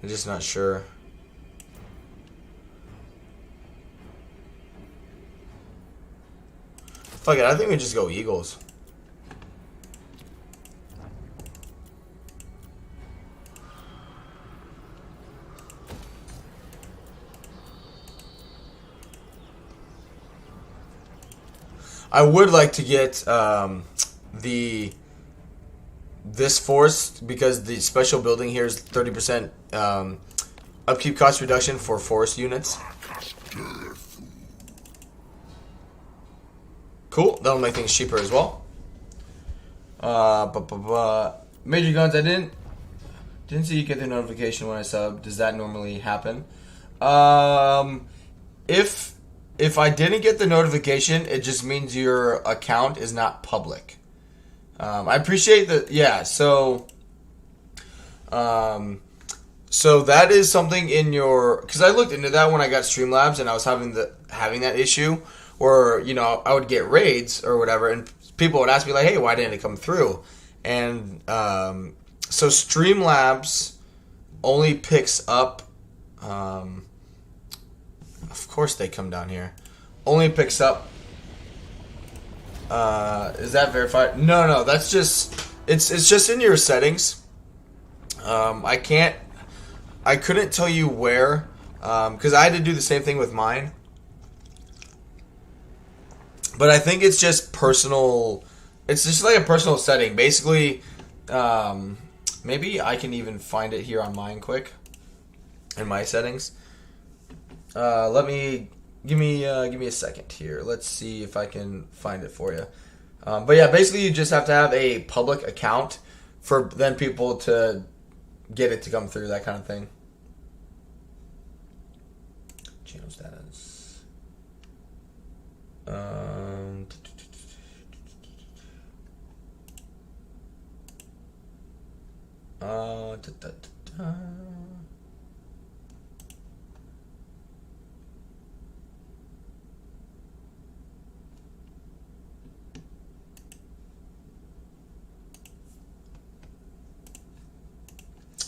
just not sure. Fuck it, I think we just go Eagles. I would like to get this force because the special building here is 30% upkeep cost reduction for forest units. Cool, that'll make things cheaper as well. Major guns, I didn't see you get the notification when I sub. Does that normally happen? If I didn't get the notification, it just means your account is not public. I appreciate that. Yeah, so that is something in your, because I looked into that when I got Streamlabs and I was having that issue where, you know, I would get raids or whatever and people would ask me like, hey, why didn't it come through? And so Streamlabs only picks up of course they come down here. Only picks up. Is that verified? No. That's just. It's just in your settings. I couldn't tell you where, because I had to do the same thing with mine. But I think it's just personal. It's just like a personal setting. Basically, maybe I can even find it here on mine quick. In my settings. Give me a second here. Let's see if I can find it for you. But yeah, basically you just have to have a public account for then people to get it to come through, that kind of thing. Channel status.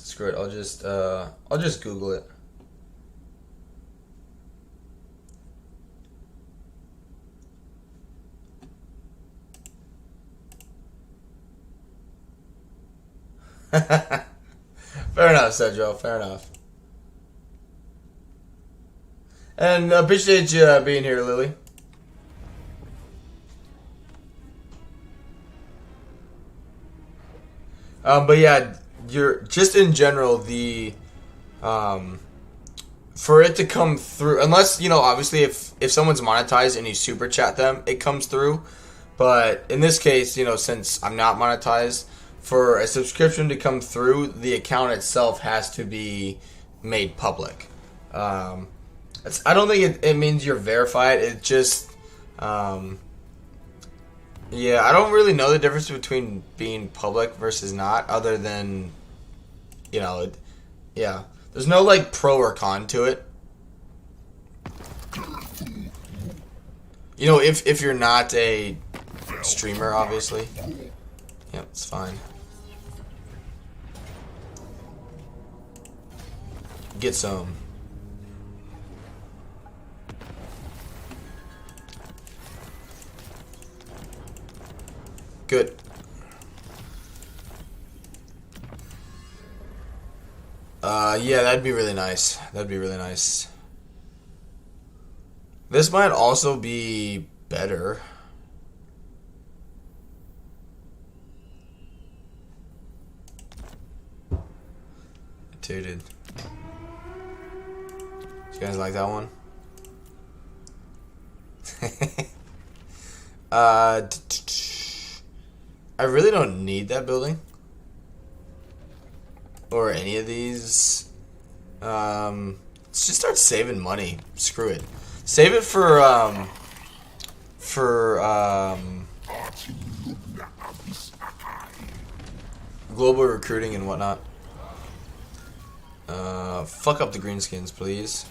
Screw it. I'll just Google it. Fair enough, Cedro. Fair enough. And appreciate you being here, Lily. But yeah, you're just in general the for it to come through, unless, you know, obviously if someone's monetized and you super chat them, it comes through. But in this case, you know, since I'm not monetized, for a subscription to come through, the account itself has to be made public. I don't think it means you're verified. It just, yeah, I don't really know the difference between being public versus not, other than, you know, yeah. There's no, like, pro or con to it. You know, if you're not a streamer, obviously. Yep, it's fine. Get some. Good. Yeah, that'd be really nice. That'd be really nice. This might also be better. Dude. You guys like that one? I really don't need that building. Or any of these. Let's just start saving money. Screw it. Save it for global recruiting and whatnot. Fuck up the greenskins, please.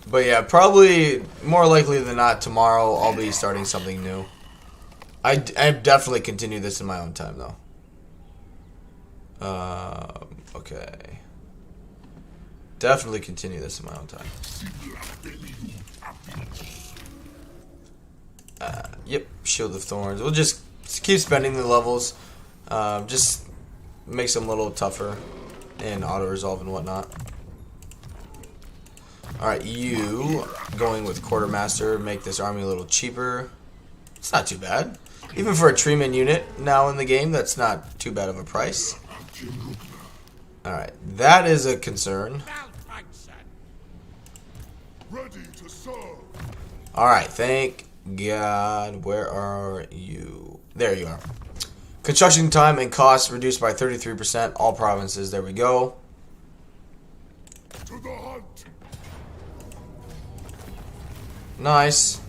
But yeah, probably more likely than not tomorrow I'll be starting something new. I definitely continue this in my own time though. Okay. Definitely continue this in my own time. Yep, Shield of Thorns. We'll just keep spending the levels. Just makes them a little tougher and auto-resolve and whatnot. Alright, you going with Quartermaster, make this army a little cheaper. It's not too bad. Even for a Treeman unit now in the game, that's not too bad of a price. Alright, that is a concern. Alright, thank God. Where are you? There you are. Construction time and costs reduced by 33%. All provinces. There we go. To the hunt. Nice.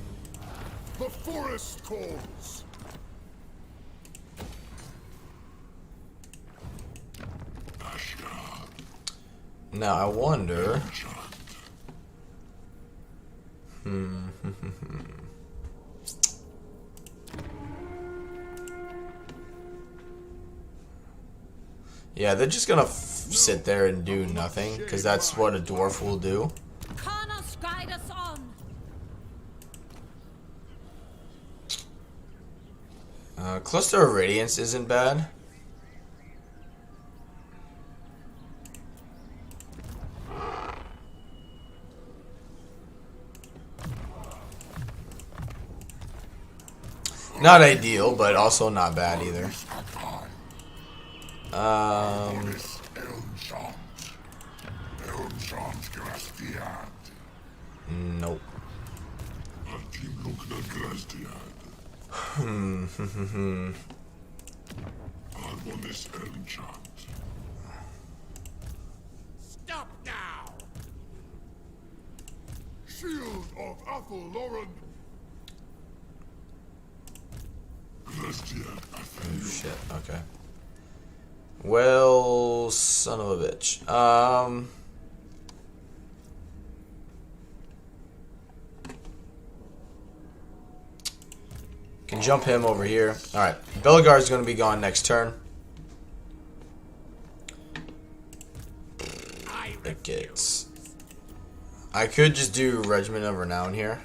The forest calls. Now I wonder. Yeah, they're just gonna sit there and do nothing, because that's what a dwarf will do. Carnos, guide us on. Cluster of Radiance isn't bad. Not ideal, but also not bad either. Nope. Stop now! Shield of Athel Lauren. Oh, shit, okay. Well, son of a bitch. Can jump him over here. Alright, Bellegarde's gonna be gone next turn. It gets... I could just do Regiment of Renown here.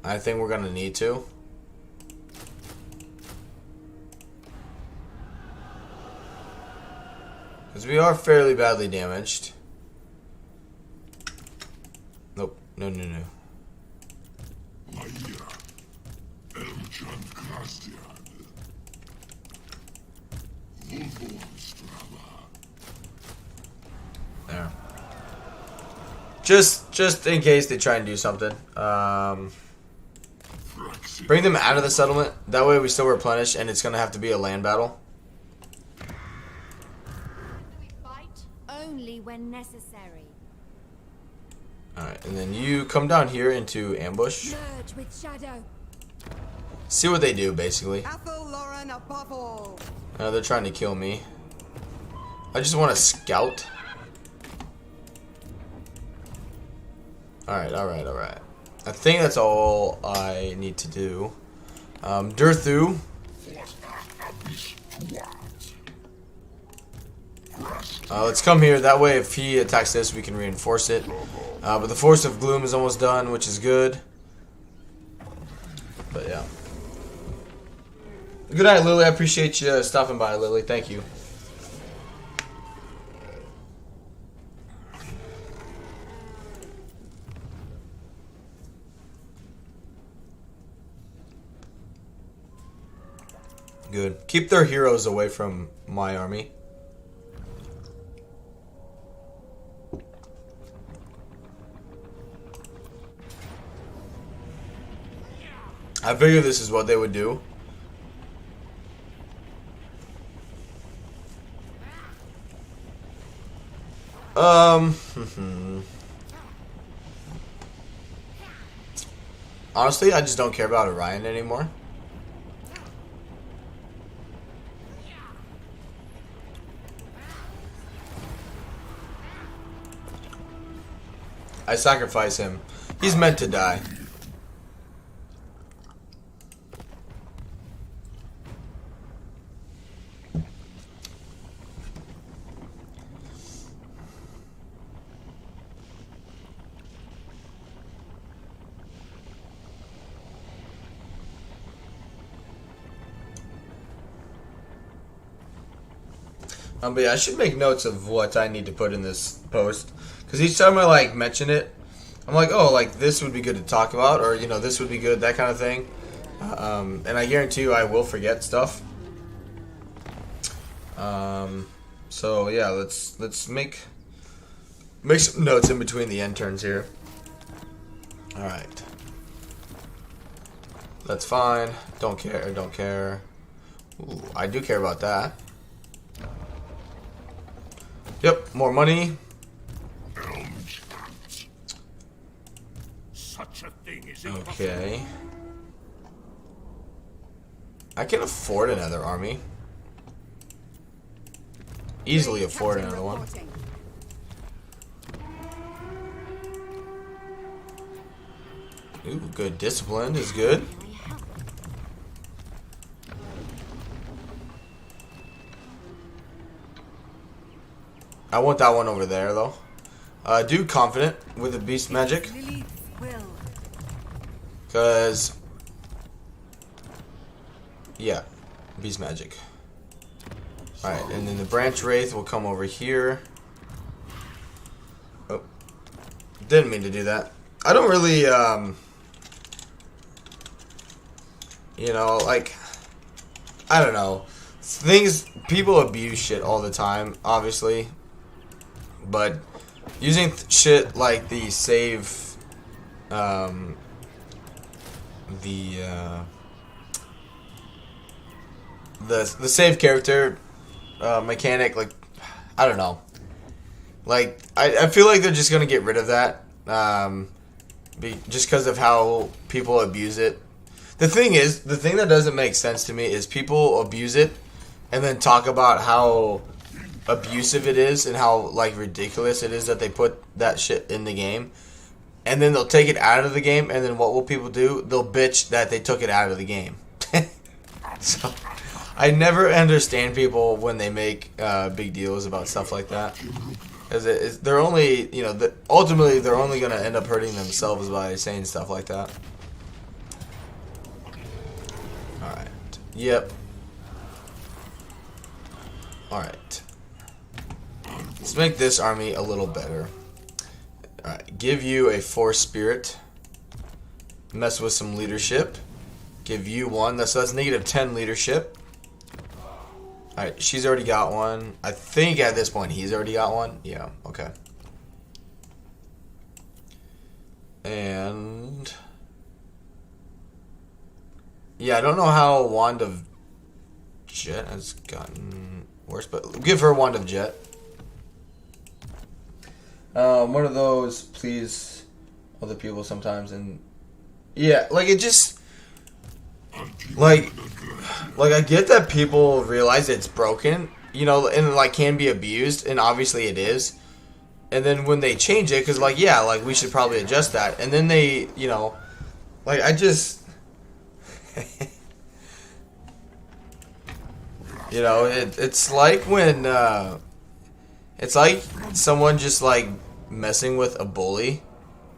I think we're gonna need to. Because we are fairly badly damaged. Nope. No. There. Just in case they try and do something. Bring them out of the settlement. That way we still replenish, and it's gonna have to be a land battle. We fight only when necessary. Alright, and then you come down here into ambush. Merge with shadow. See what they do, basically. Athel Lauren above all. They're trying to kill me. I just want to scout. Alright. I think that's all I need to do. Durthu. Let's come here. That way, if he attacks this, we can reinforce it. But the Force of Gloom is almost done, which is good. But yeah. Good night, Lily. I appreciate you stopping by, Lily. Thank you. Good. Keep their heroes away from my army. I figured this is what they would do. Honestly, I just don't care about Orion anymore. I sacrifice him. He's meant to die. But yeah, I should make notes of what I need to put in this post. Because each time I, like, mention it, I'm like, oh, like, this would be good to talk about. Or, you know, this would be good, that kind of thing. And I guarantee you I will forget stuff. So, yeah, let's make some notes in between the end turns here. Alright. That's fine. Don't care. Ooh, I do care about that. Yep, more money. Such a thing is Okay. I can afford another army. Easily afford another one. Ooh, good. Discipline is good. I want that one over there, though. Do confident with the beast magic. Because, yeah, beast magic. Alright, and then the branch wraith will come over here. Oh, didn't mean to do that. I don't really, you know, like, I don't know. People abuse shit all the time, obviously. But using shit like the save, the save character mechanic, like, I don't know. Like, I feel like they're just gonna get rid of that, just because of how people abuse it. The thing that doesn't make sense to me is people abuse it and then talk about how abusive it is and how, like, ridiculous it is that they put that shit in the game, and then they'll take it out of the game, and then what will people do? They'll bitch that they took it out of the game. So I never understand people when they make big deals about stuff like that, because they're only, you know, ultimately they're only gonna end up hurting themselves by saying stuff like that. All right. Yep. All right. Let's make this army a little better. Alright, give you a force spirit. Mess with some leadership. give you one. So that's negative 10 leadership. Alright, she's already got one. I think at this point he's already got one. Yeah, okay. And yeah, I don't know how Wand of Jet has gotten worse, but give her Wand of Jet. One of those, please, other people sometimes, and yeah, like it just, like I get that people realize it's broken, you know, and like can be abused, and obviously it is. And then when they change it, because like yeah, like we should probably adjust that, and then they, you know, like I just, you know, it's like when it's like someone just like messing with a bully,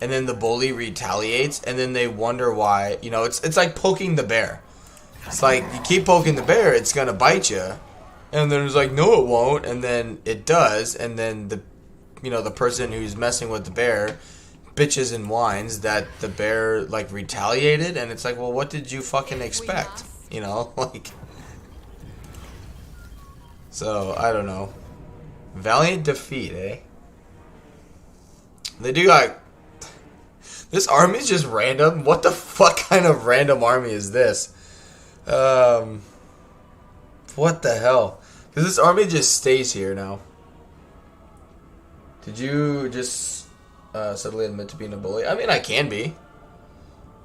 and then the bully retaliates, and then they wonder why. You know, it's like poking the bear. It's like you keep poking the bear, it's gonna bite you, and then it's like no, it won't, and then it does, and then the, you know, the person who's messing with the bear bitches and whines that the bear like retaliated, and it's like, well, what did you fucking expect? You know, like. So I don't know. Valiant defeat, eh? They do like this army's just random. What the fuck kind of random army is this? What the hell? Because this army just stays here now. Did you just suddenly admit to being a bully? I mean, I can be.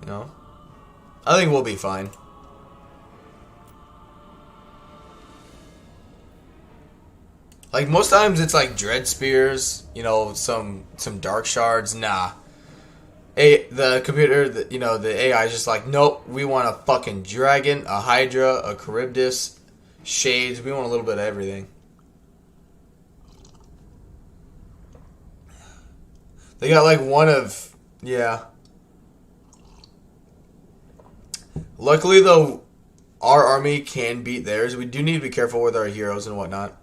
You know? I think we'll be fine. Like, most times it's like dread spears, you know, some dark shards. Nah. The computer, you know, the AI is just like, nope, we want a fucking dragon, a hydra, a Charybdis, shades. We want a little bit of everything. They got like one of, yeah. Luckily, though, our army can beat theirs. We do need to be careful with our heroes and whatnot.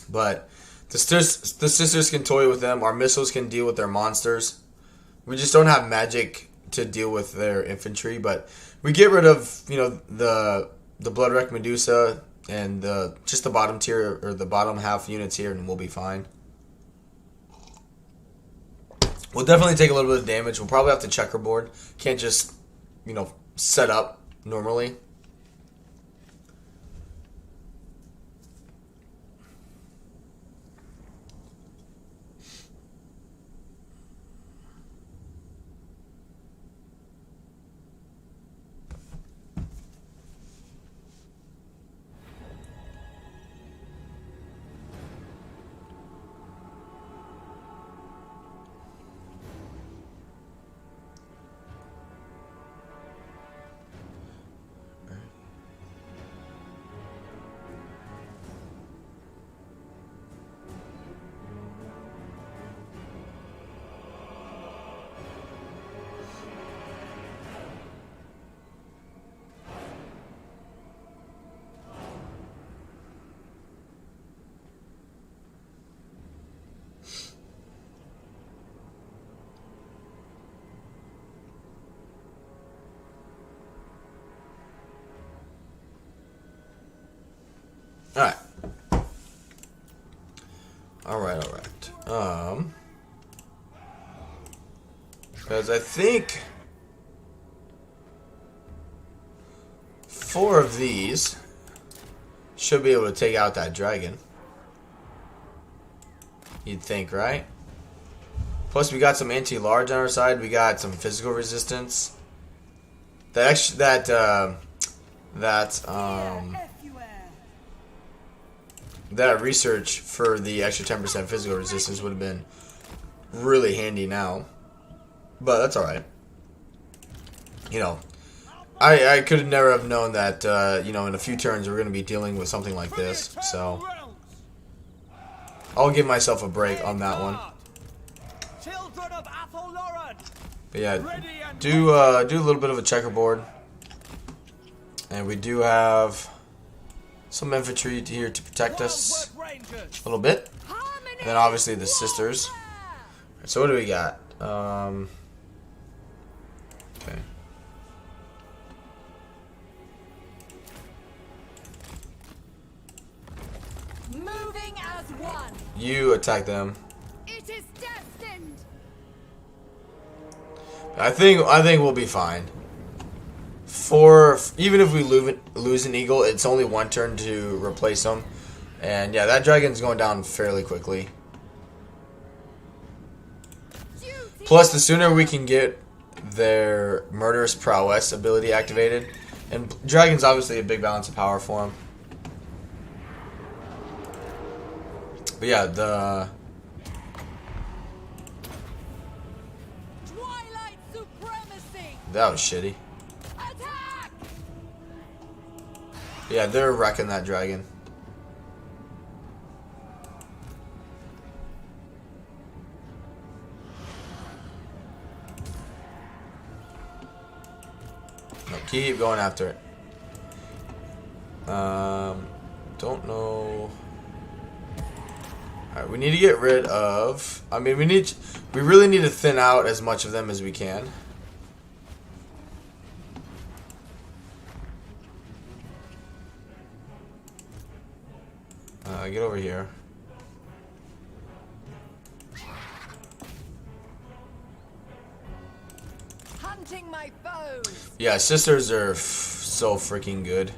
But the sisters can toy with them. Our missiles can deal with their monsters. We just don't have magic to deal with their infantry. But we get rid of, you know, the Bloodwreck Medusa and just the bottom tier or the bottom half units here, and we'll be fine. We'll definitely take a little bit of damage. We'll probably have to checkerboard. Can't just, you know, set up normally. Alright. Alright. Because I think 4 of these should be able to take out that dragon. You'd think, right? Plus, we got some anti-large on our side. We got some physical resistance. That research for the extra 10% physical resistance would have been really handy now. But that's alright. You know, I could have never have known that, you know, in a few turns we're going to be dealing with something like this. So, I'll give myself a break on that one. But yeah, do a little bit of a checkerboard. And we do have some infantry here to protect us a little bit. And then obviously the sisters. So what do we got? Okay. You attack them. It is destined. I think we'll be fine. Even if we lose an eagle, it's only one turn to replace them. And yeah, that dragon's going down fairly quickly. Plus, the sooner we can get their murderous prowess ability activated, and dragon's obviously a big balance of power for him. But yeah, Twilight supremacy. that was shitty. Attack! Yeah, they're wrecking that dragon. No, keep going after it. Don't know. Alright, we need to get rid of... I mean, we really need to thin out as much of them as we can. Get over here. Hunting my foes. Yeah, sisters are so freaking good.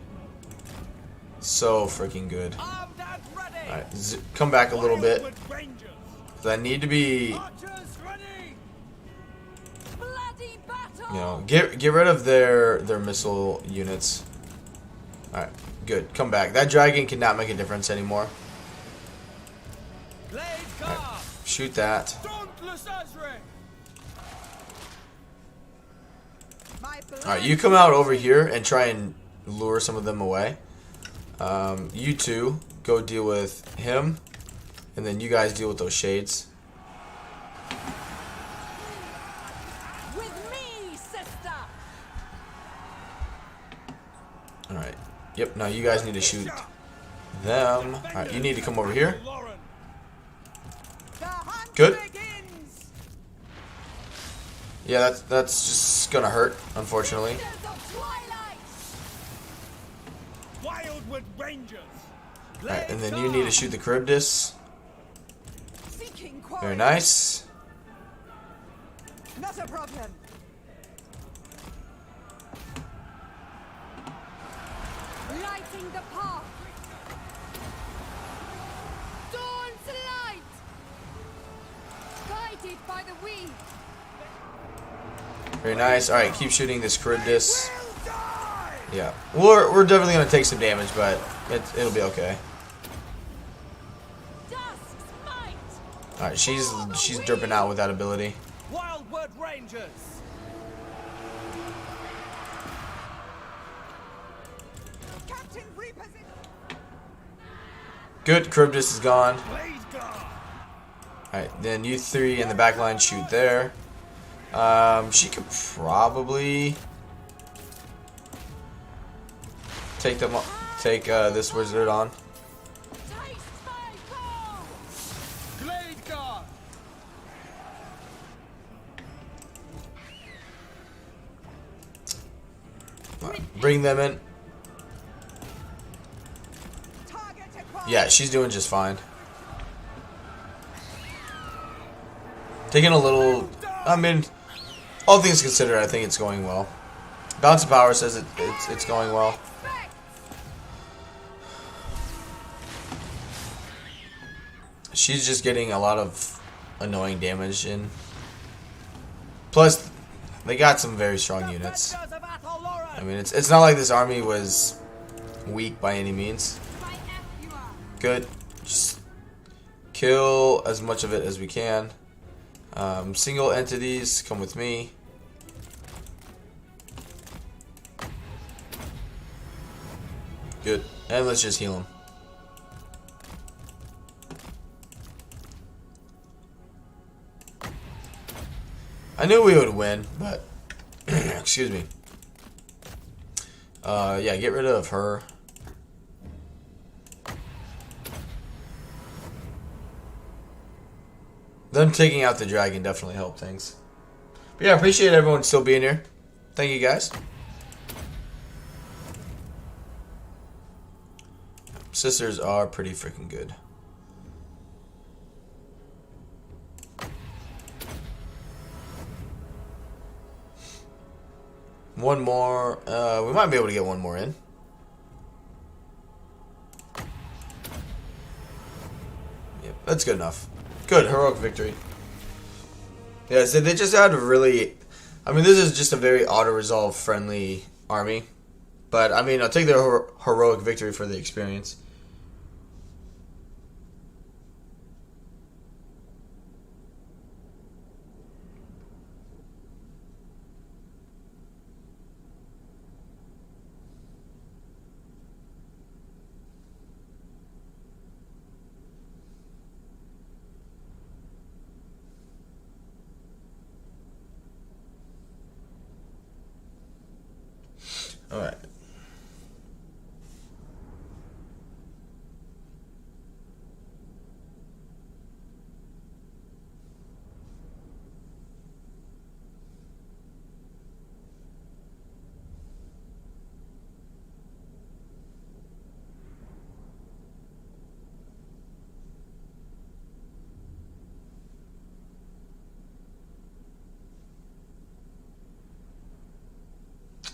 So freaking good. Armed and ready. Alright, come back a little bit. Wildwood Rangers. 'Cause I need to be, Archers ready. Bloody battle. you know, get rid of their missile units. Alright, good. Come back. That dragon cannot make a difference anymore. Blade guard. Shoot that. Dauntless Azri. My blood. Alright, you come out over here and try and lure some of them away. You two go deal with him, and then you guys deal with those shades. With me, sister. Alright. Yep, now you guys need to shoot them. Alright, you need to come over here. Lauren. The hunt Good. begins. Yeah, that's just gonna hurt, unfortunately. There's a twilight. Wildwood Rangers. Alright, and then you need to shoot the Charybdis. Seeking quarry. Very nice. Not a problem. Lighting the path. Dawn's light. Guided by the wind. Very nice. Alright, keep shooting this Charybdis. Will die. Yeah. We're definitely gonna take some damage, but it'll be okay. Dusk's might. Alright, she's derping out with that ability. Wildwood Rangers. Captain reposition. Good, Charybdis is gone. Blade guard. Alright, then you three in the back line shoot there. She could probably take this wizard on. Taste my fall. Blade guard. Bring them in. Target acquired. Yeah, she's doing just fine. Taking a little... I mean, all things considered, I think it's going well. Balance of Power says it's going well. She's just getting a lot of annoying damage in. Plus, they got some very strong units. Defenders of Athol Lauren. I mean, it's not like this army was weak by any means. Good. Just kill as much of it as we can. Single entities, come with me. Good. And let's just heal him. I knew we would win, but... excuse me. Yeah, get rid of her. Them taking out the dragon definitely helped things. But yeah, I appreciate everyone still being here. Thank you guys. Sisters are pretty freaking good. One more. We might be able to get one more in. Yep, that's good enough. Good, heroic victory. Yeah, so they just had a really... I mean, this is just a very auto-resolve friendly army. But, I mean, I'll take the heroic victory for the experience. Alright.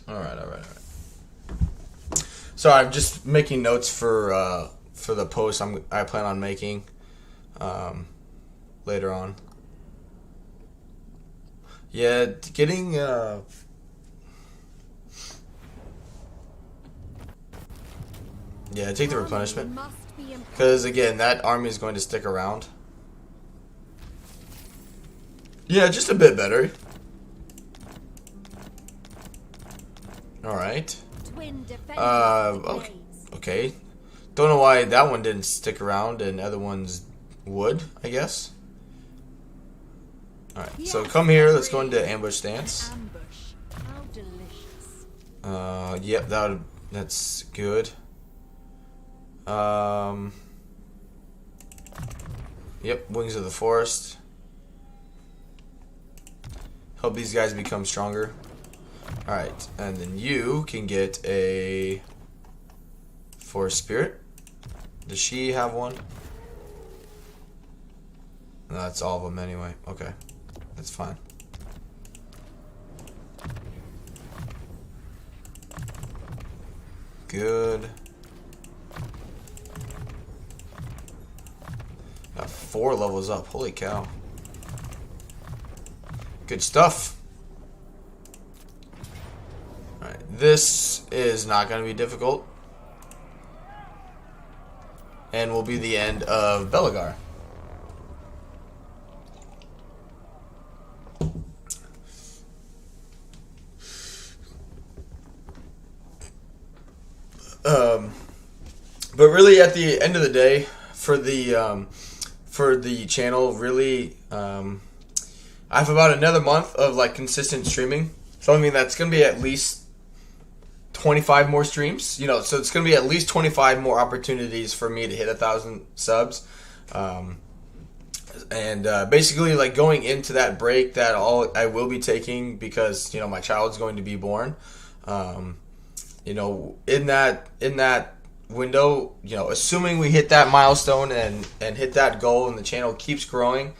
Alright. So I'm just making notes for the post I plan on making later on. Yeah, getting take the replenishment, because again that army is going to stick around. Yeah, just a bit better. Alright. Okay. Don't know why that one didn't stick around and other ones would, I guess. Alright, so come here, let's go into ambush stance. How delicious. Yep, that's good. Yep, Wings of the Forest. Help these guys become stronger. Alright, and then you can get a Forest Spirit. Does she have one? No, that's all of them anyway. Okay, that's fine. Good. Got 4 levels up. Holy cow. Good stuff. Alright, this is not going to be difficult. And will be the end of Belagar. But really, at the end of the day, for the channel, really, I have about another month of like consistent streaming. So I mean, that's gonna be at least 25 more streams. You know, so it's gonna be at least 25 more opportunities for me to hit 1,000 subs. Basically, like going into that break, that I will be taking because my child's going to be born. In that window, assuming we hit that milestone and hit that goal and the channel keeps growing,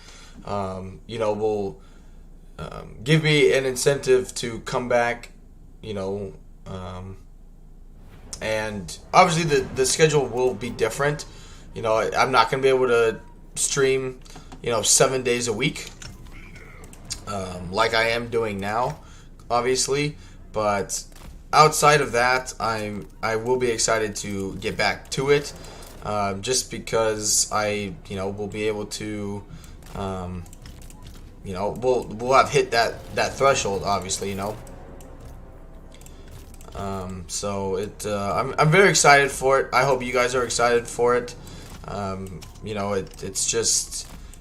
will give me an incentive to come back, and obviously the schedule will be different. I'm not going to be able to stream, 7 days a week, like I am doing now, obviously, but outside of that, I will be excited to get back to it, just because I will be able to, we'll have hit that threshold, obviously, so I'm very excited for it. I hope you guys are excited for it.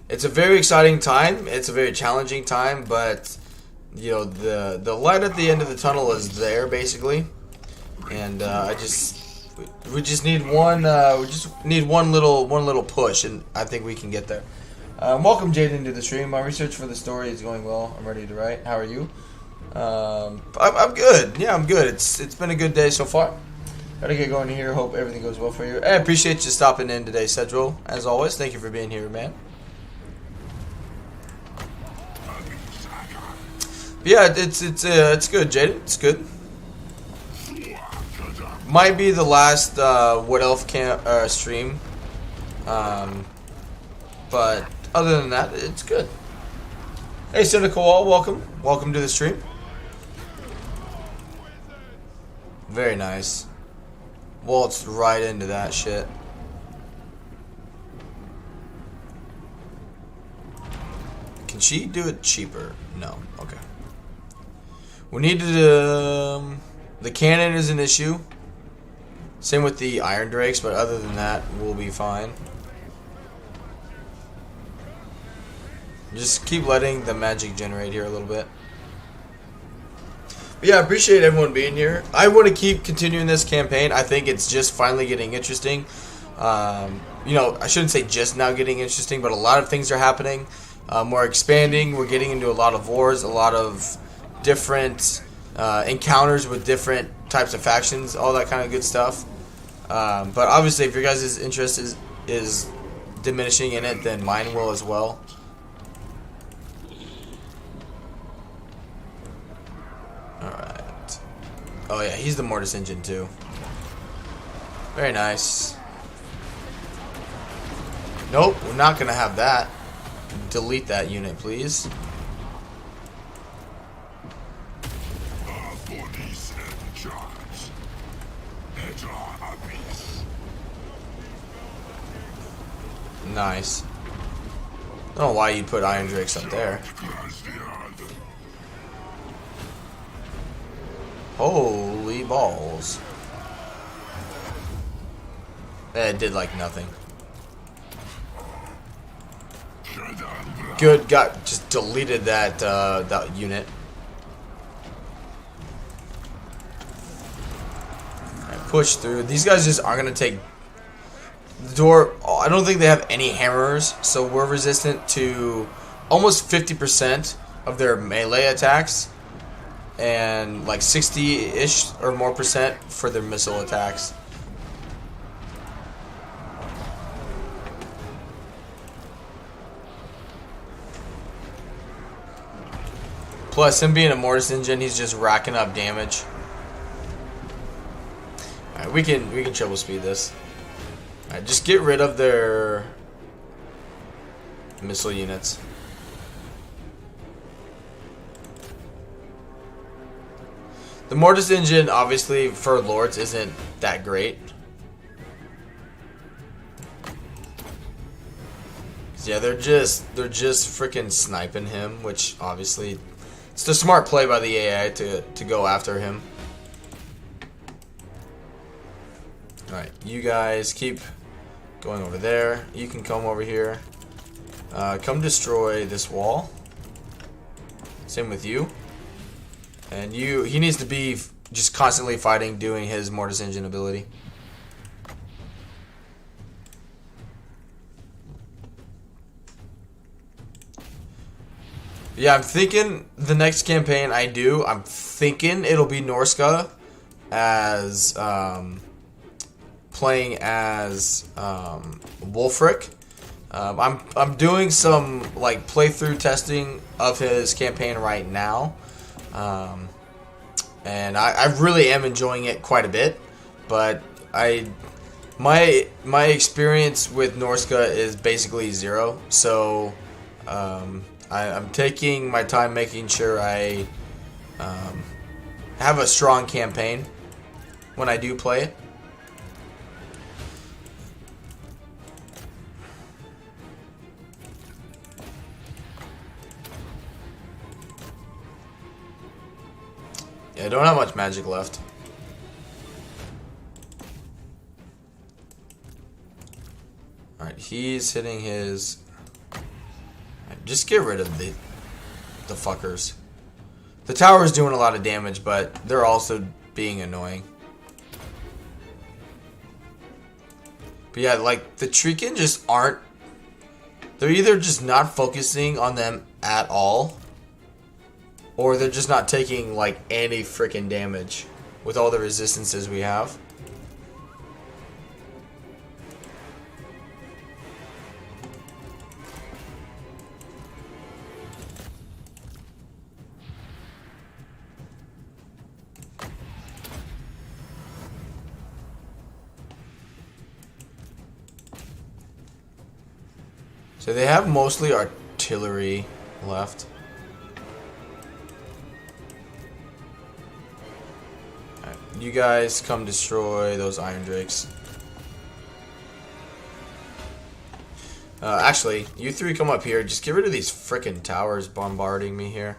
It's a very exciting time. It's a very challenging time, but the light at the end of the tunnel is there, basically, and we just need one little push, and I think we can get there. Welcome, Jaden, to the stream. My research for the story is going well. I'm ready to write. How are you? I'm good. Yeah, I'm good. It's been a good day so far. Gotta get going here. Hope everything goes well for you. I appreciate you stopping in today, Cedro. As always, thank you for being here, man. Yeah, it's good, Jaden. It's good. might be the last Wood Elf stream. But other than that, it's good. Hey, Cynical Wall, welcome. Welcome to the stream. Very nice. Waltz right into that shit. Can she do it cheaper? No. Okay. We need to... the cannon is an issue. Same with the Iron Drakes, but other than that, we'll be fine. Just keep letting the magic generate here a little bit. But yeah, I appreciate everyone being here. I want to keep continuing this campaign. I think it's just finally getting interesting. You know, I shouldn't say just now getting interesting, but a lot of things are happening. We're expanding. We're getting into a lot of wars, a lot of different encounters with different types of factions, all that kind of good stuff. But obviously, if your guys' interest is diminishing in it, then mine will as well. Alright. Oh yeah, he's the Mortis engine too. Very nice. Nope, we're not gonna have that. Delete that unit, please. Nice. I don't know why you put Iron Drakes up there. Holy balls. It did like nothing. Good, just deleted that that unit. Right, push through. These guys just aren't gonna take the door. I don't think they have any hammers, so we're resistant to almost 50% of their melee attacks, and like 60-ish or more percent for their missile attacks. Plus, him being a Mortis engine, he's just racking up damage. Alright, we can triple speed this. Alright, just get rid of their missile units. The Mortis engine, obviously, for Lords isn't that great. Yeah, they're just freaking sniping him, which obviously it's the smart play by the AI to go after him. Alright, you guys keep going over there. You can come over here. Come destroy this wall. Same with you. And he needs to be just constantly fighting, doing his Mortis engine ability. Yeah, I'm thinking the next campaign I'm thinking it'll be Norska as playing as Wolfric. I'm doing some like playthrough testing of his campaign right now, and I really am enjoying it quite a bit. But my experience with Norska is basically zero, so I'm taking my time making sure I have a strong campaign when I do play it. Yeah, I don't have much magic left. Alright, he's hitting his... Just get rid of the fuckers. The tower's doing a lot of damage, but they're also being annoying. But yeah, like, the Treekin just aren't... They're either just not focusing on them at all, or they're just not taking, like, any freaking damage with all the resistances we have. So they have mostly artillery left. Alright, you guys come destroy those Iron Drakes. Actually, you three come up here. Just get rid of these frickin' towers bombarding me here.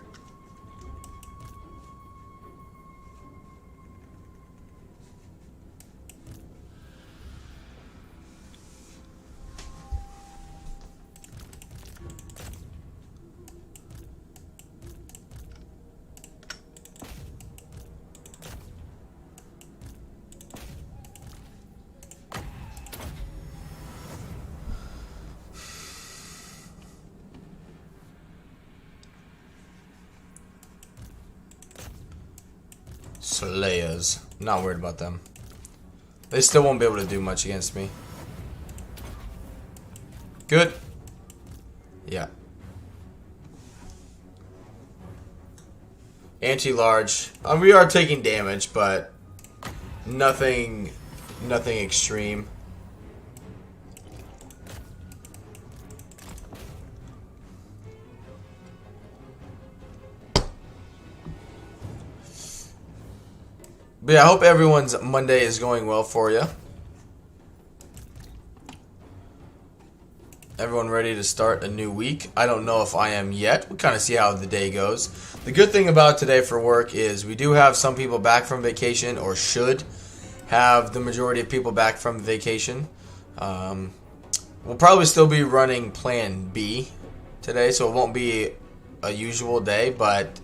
Slayers. Not worried about them. They still won't be able to do much against me. Good. Yeah. Anti-large. We are taking damage, but nothing extreme. But yeah, I hope everyone's Monday is going well for you. Everyone ready to start a new week? I don't know if I am yet. We'll kind of see how the day goes. The good thing about today for work is we do have some people back from vacation, or should have the majority of people back from vacation. We'll probably still be running Plan B today, so it won't be a usual day, but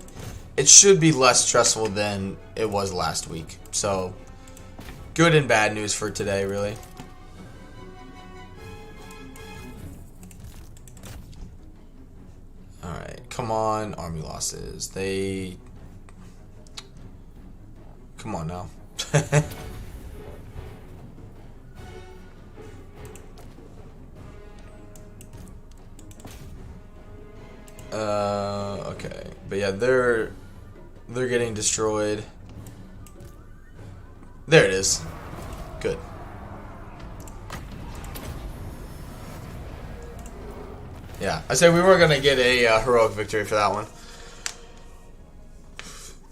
it should be less stressful than it was last week. So, good and bad news for today, really. Alright, come on, army losses. Come on now. Okay. But yeah, they're getting destroyed. There it is. Good. Yeah, I said we weren't going to get a heroic victory for that one.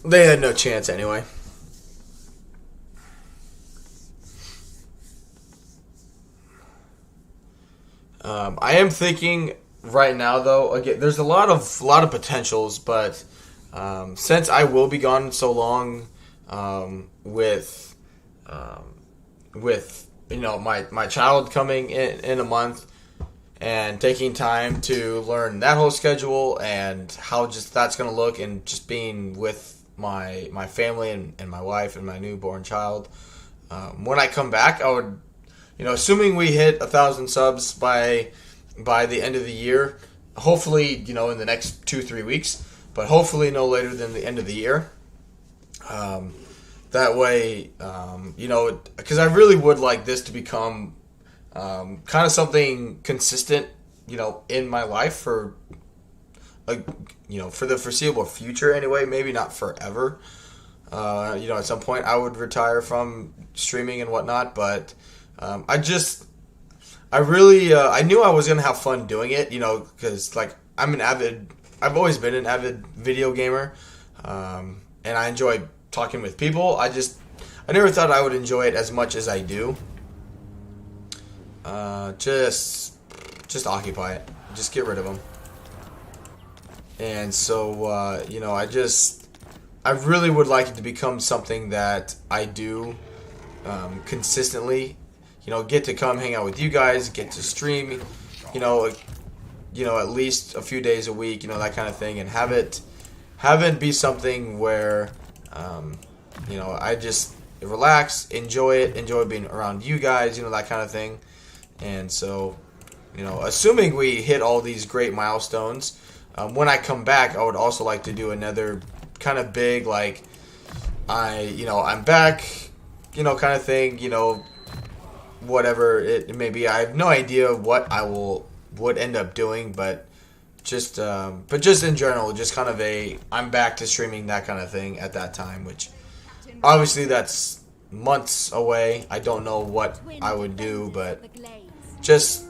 They had no chance anyway. I am thinking right now, though, again, there's a lot of potentials, but since I will be gone so long with you know my child coming in a month, and taking time to learn that whole schedule and how just that's going to look, and just being with my family and my wife and my newborn child. When I come back, I would, you know, assuming we hit 1,000 subs by the end of the year, hopefully, you know, in the next 2-3 weeks, but hopefully no later than the end of the year. That way, you know, because I really would like this to become kind of something consistent, you know, in my life for, you know, for the foreseeable future anyway. Maybe not forever. You know, at some point I would retire from streaming and whatnot, but I knew I was gonna have fun doing it, you know, because like I've always been an avid video gamer, and I enjoy talking with people. I never thought I would enjoy it as much as I do. Just occupy it. Just get rid of them. And so, you know, I really would like it to become something that I do consistently. You know, get to come hang out with you guys, get to stream, you know, at least a few days a week, you know, that kind of thing, and have it be something where, you know, I just relax, enjoy being around you guys, you know, that kind of thing. And so, you know, assuming we hit all these great milestones, when I come back, I would also like to do another kind of big, like, I'm back, you know, kind of thing, you know, whatever it may be. I have no idea what I would end up doing, but just in general, just kind of I'm back to streaming, that kind of thing at that time, which obviously that's months away. I don't know what I would do, but just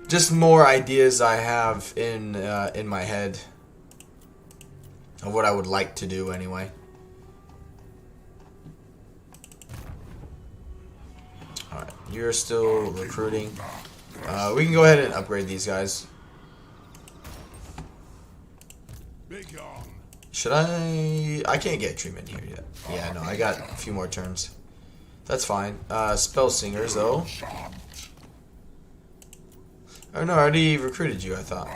just more ideas I have in my head of what I would like to do anyway. Alright, you're still recruiting. We can go ahead and upgrade these guys. Should I? I can't get treatment here yet. Yeah, no, I got a few more turns. That's fine. Spell singers though. Oh no, I already recruited you, I thought.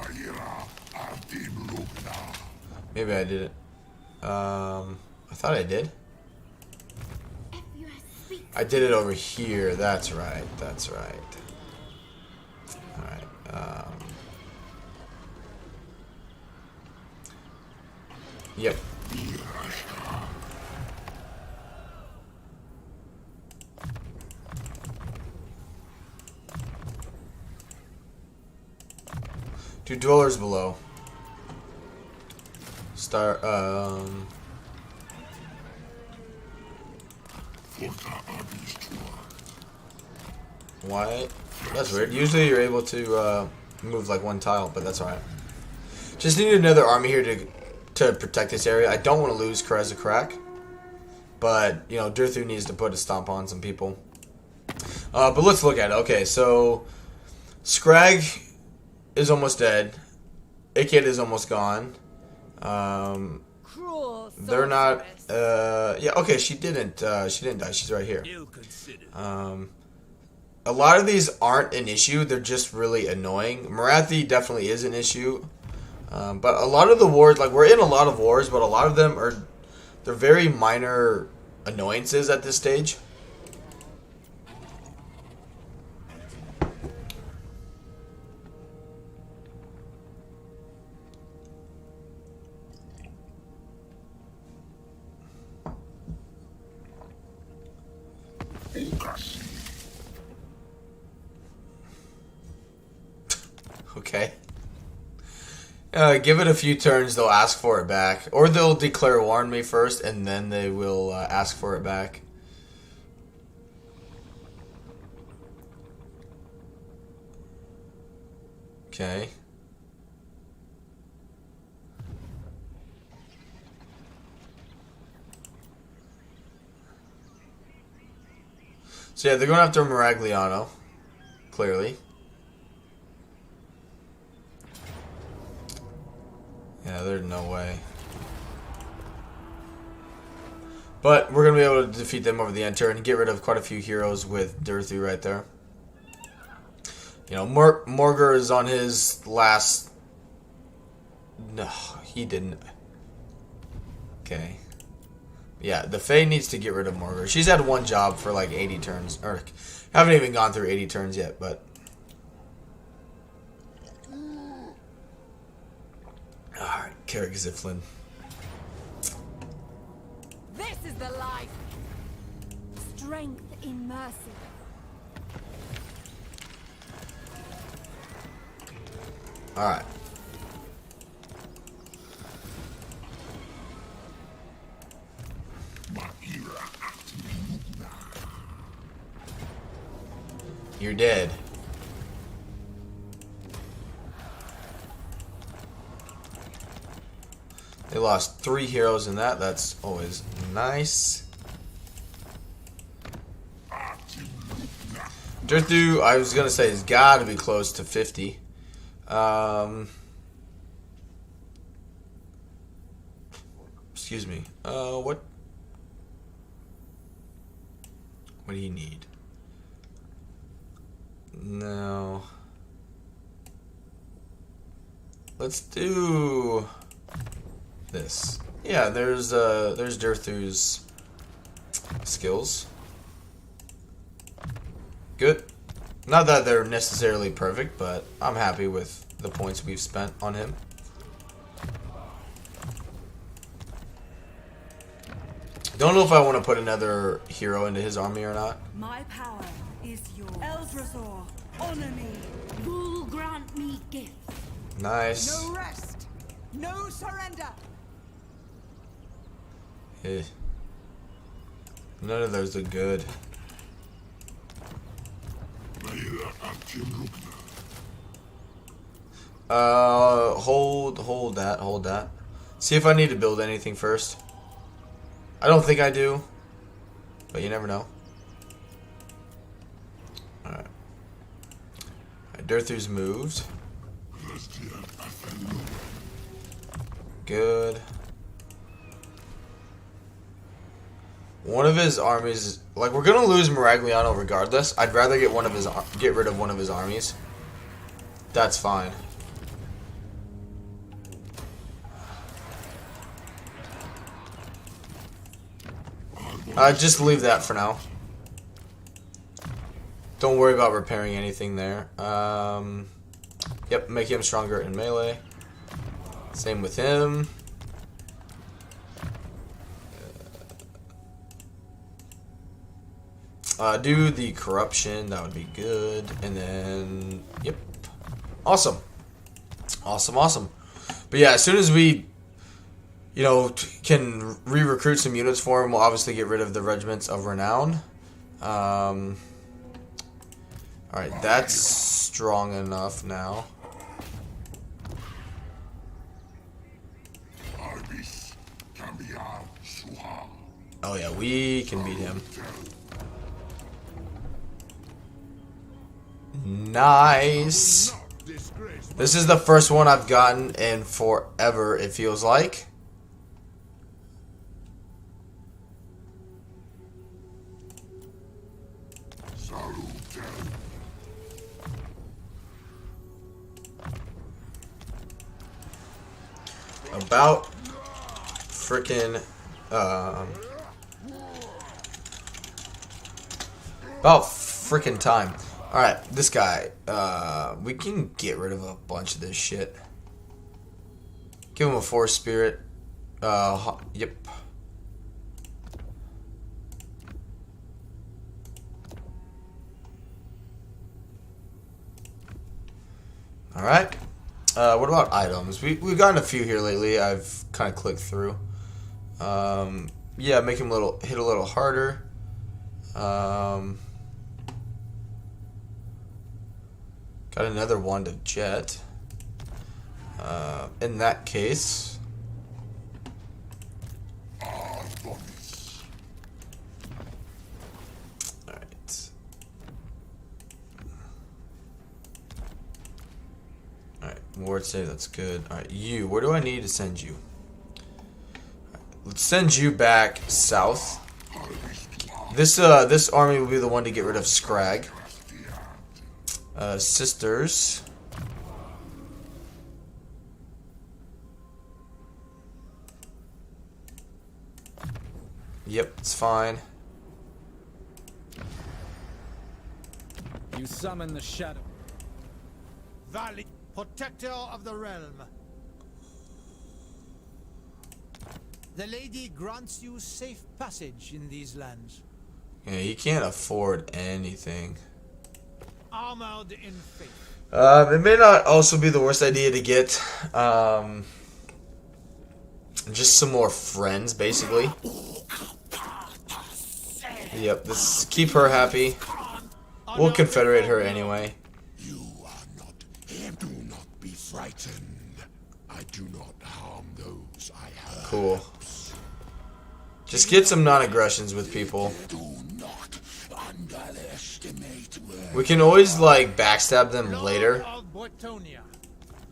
Maybe I didn't. I thought I did. I did it over here. That's right. That's right. Alright. Yep. Do dwellers below. Start, Why? That's weird. Usually you're able to, move like one tile, but that's alright. Just need another army here to protect this area. I don't want to lose Krez a Crack. But, you know, Durthu needs to put a stomp on some people. But let's look at it. Okay, so Scrag is almost dead. Ikid is almost gone. Cruel They're not. sorceress. Yeah. Okay. She didn't die. She's right here. A lot of these aren't an issue. They're just really annoying. Marathi definitely is an issue. But a lot of the wars, like we're in a lot of wars, but a lot of them they're very minor annoyances at this stage. Okay. Give it a few turns, they'll ask for it back. Or they'll declare war on me first, and then they will ask for it back. Okay. So yeah, they're going after Maragliano. Clearly. Yeah, there's no way. But we're going to be able to defeat them over the end turn and get rid of quite a few heroes with Durthu right there. You know, Morger is on his last... No, he didn't. Okay. Yeah, the Fae needs to get rid of Morger. She's had one job for like 80 turns. Or, haven't even gone through 80 turns yet, but... Alright, Carrick Ziflin. This is the life. Strength in mercy. Alright. You're dead. They lost 3 heroes in that. That's always nice. Durthu, I was going to say, has got to be close to 50. Excuse me. What do you need? No. Let's do this. Yeah, there's Durthu's skills. Good. Not that they're necessarily perfect, but I'm happy with the points we've spent on him. Don't know if I want to put another hero into his army or not. My power is yours. Eldrasor, honor me. Bull grant me gifts. Nice. No rest. No surrender. Eh. None of those look good. Hold that. See if I need to build anything first. I don't think I do, but you never know. Alright. Durthu's moved. Good. One of his armies, like, we're gonna lose Miragliano regardless. I'd rather get rid of one of his armies. That's fine. Just leave that for now. Don't worry about repairing anything there. Yep, make him stronger in melee. Same with him. Do the corruption, that would be good. And then, yep. Awesome. Awesome. But yeah, as soon as we, you know, can re-recruit some units for him, we'll obviously get rid of the regiments of renown. Alright, that's strong enough now. Oh yeah, we can beat him. Nice. This is the first one I've gotten in forever, it feels like. About frickin' time. Alright, this guy. We can get rid of a bunch of this shit. Give him a force spirit. Yep. Alright. What about items? We've gotten a few here lately. I've kind of clicked through. Yeah, make him hit a little harder. Got another wand of jet. In that case, Alright, ward save, that's good. Alright, you, where do I need to send you? Let's send you back south. This army will be the one to get rid of Scrag. Sisters. Yep, it's fine. You summon the shadow. Valley, protector of the realm. The lady grants you safe passage in these lands. Yeah, he can't afford anything. Armored in faith. It may not also be the worst idea to get just some more friends, basically. Yep, this keep her happy. We'll confederate her anyway. You are not. Do not be frightened. I do not harm those I hurt. Cool. Just get some non-aggressions with people. Do not underestimate where We can always like backstab them later.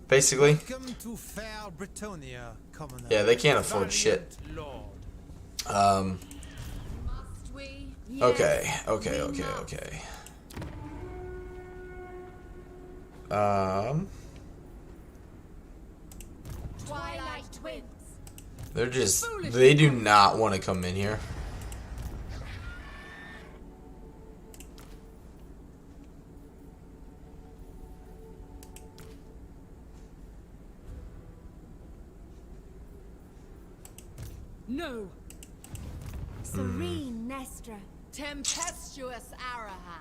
Basically. Welcome to fair Britonia, commoner. Yeah, they can't afford shit. Lord. Must we? Okay. Twilight Twins. They do not want to come in here. No. Serene Nestra. Tempestuous Arahan.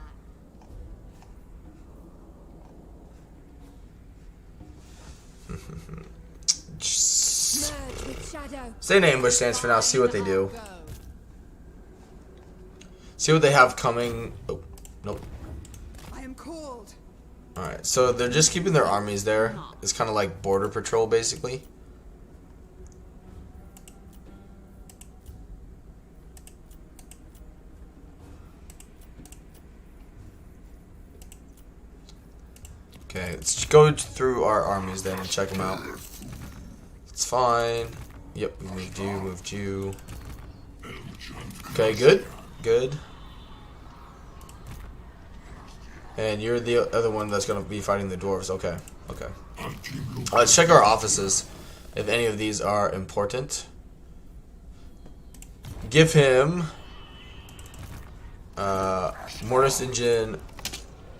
Merge with shadow. Stay in ambush stance for now. See what they do. See what they have coming. Oh, nope. I am called. Alright, so they're just keeping their armies there. It's kind of like border patrol, basically. Okay, let's go through our armies then and check them out. It's fine. Yep, we moved you. Okay, good. Good. And you're the other one that's going to be fighting the dwarves. Okay, okay. Let's check our offices, if any of these are important. Give him Mortis Engine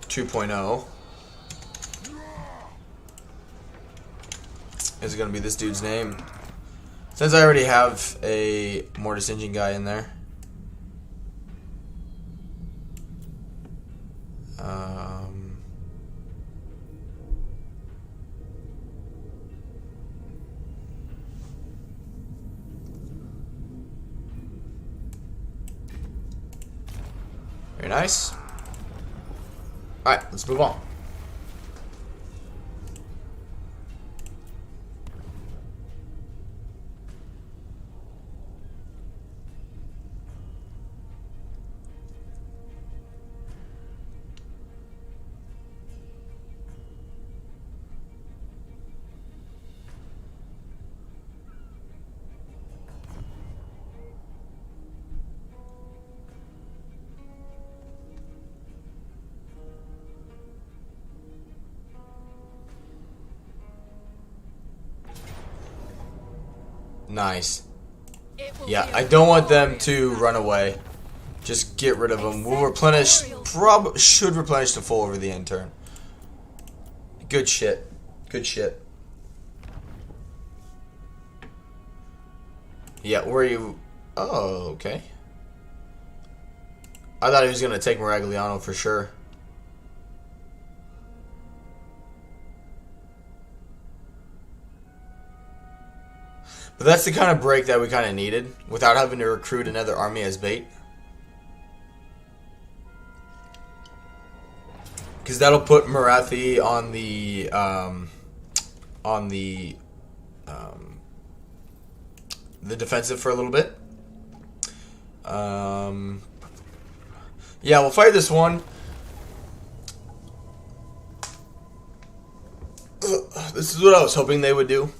2.0. Is it going to be this dude's name? Since I already have a Mortis Engine guy in there. Very nice. Alright, let's move on. Nice. Yeah, I don't want them to run away. Just get rid of them. We'll replenish. Should replenish the full over the end turn. Good shit. Good shit. Yeah, where are you? Oh, okay. I thought he was gonna take Miragliano for sure. But that's the kind of break that we kind of needed, without having to recruit another army as bait. Because that'll put Marathi on the defensive for a little bit. Yeah, we'll fight this one. This is what I was hoping they would do.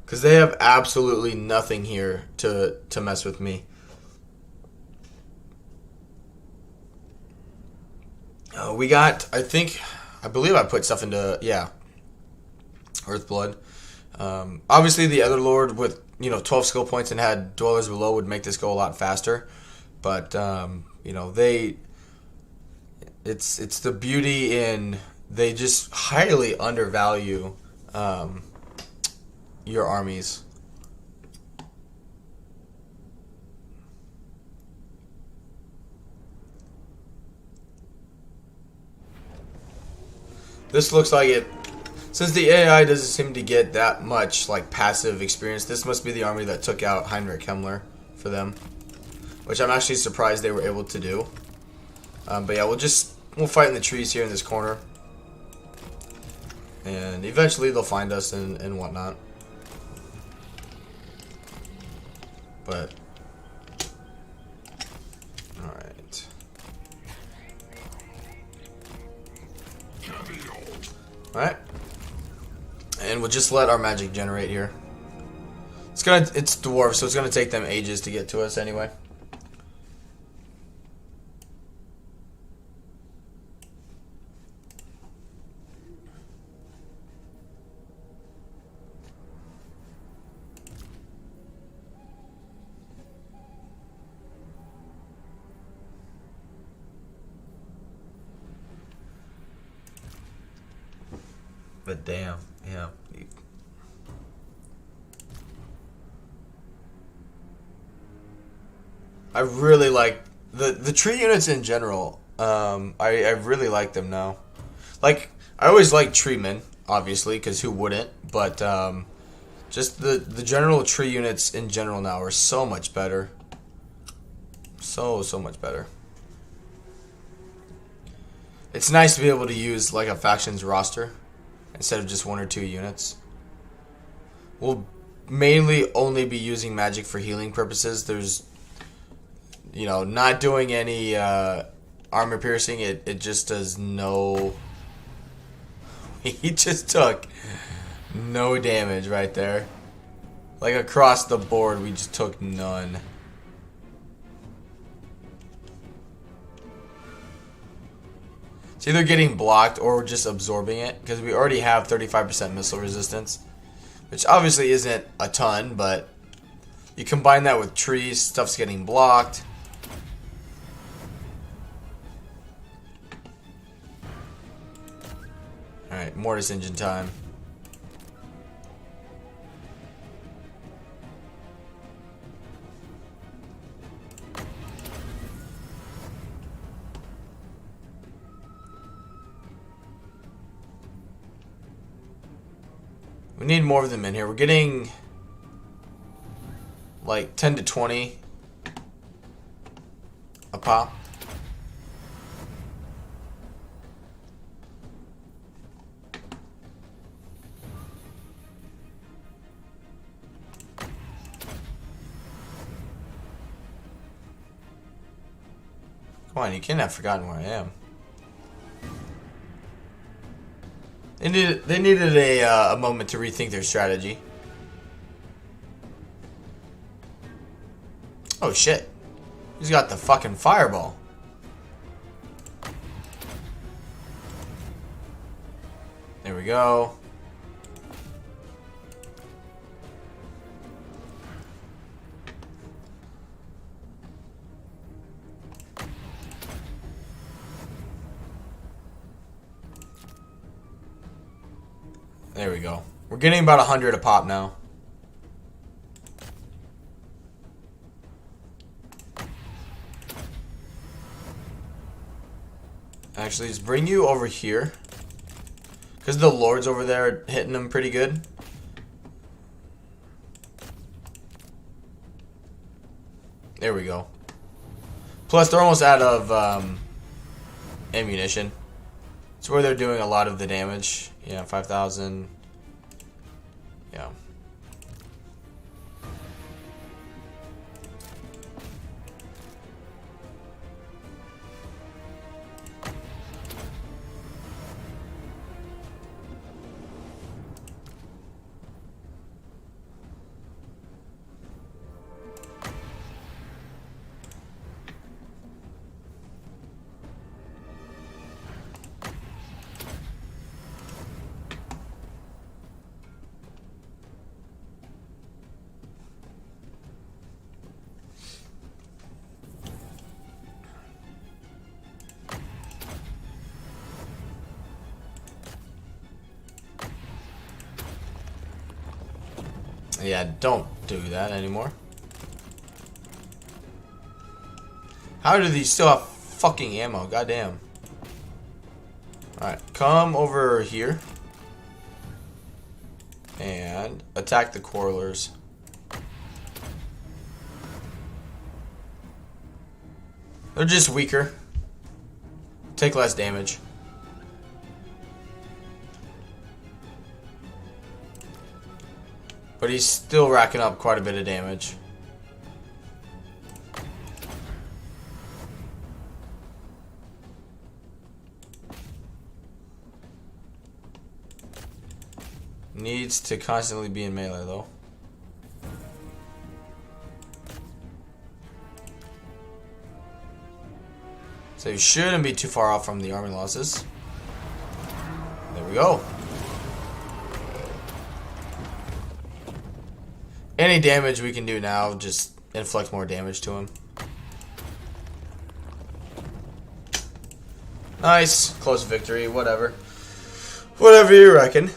Because they have absolutely nothing here to mess with me. We got, I believe I put stuff into, yeah, Earthblood. Obviously the other Lord with, 12 skill points and had Dwellers Below would make this go a lot faster. But, it's the beauty in, they just highly undervalue, your armies. This looks like it. Since the AI doesn't seem to get that much like passive experience, this must be the army that took out Heinrich Himmler for them, which I'm actually surprised they were able to do. But yeah, we'll fight in the trees here in this corner, and eventually they'll find us and whatnot. But alright. Alright. And we'll just let our magic generate here. It's dwarves, so it's gonna take them ages to get to us anyway. But damn, yeah. I really like the tree units in general. I really like them now. Like, I always liked treemen, obviously, because who wouldn't? But just the general tree units in general now are so much better. So much better. It's nice to be able to use like a faction's roster instead of just 1 or 2 units. We'll mainly only be using magic for healing purposes. There's, you know, not doing any armor piercing. It just does no... He just took no damage right there. Like across the board, we just took none. It's either getting blocked or we're just absorbing it, because we already have 35% missile resistance, which obviously isn't a ton, but you combine that with trees, stuff's getting blocked. Alright, Mortis engine time. We need more of them in here. We're getting like 10 to 20 a pop. Come on, you can't have forgotten where I am. They needed a moment to rethink their strategy. Oh shit. He's got the fucking fireball. There we go. There we go. We're getting about 100 a pop now. Actually, let's bring you over here. Because the lords over there are hitting them pretty good. There we go. Plus, they're almost out of ammunition. It's where they're doing a lot of the damage. Yeah, 5,000. Yeah. Yeah, don't do that anymore. How do these still have fucking ammo? Goddamn. Alright, come over here. And attack the quarrelers. They're just weaker. Take less damage. But he's still racking up quite a bit of damage. Needs to constantly be in melee though. So you shouldn't be too far off from the army losses. There we go. Any damage we can do now just inflict more damage to him. Nice. Close victory. Whatever. Whatever you reckon.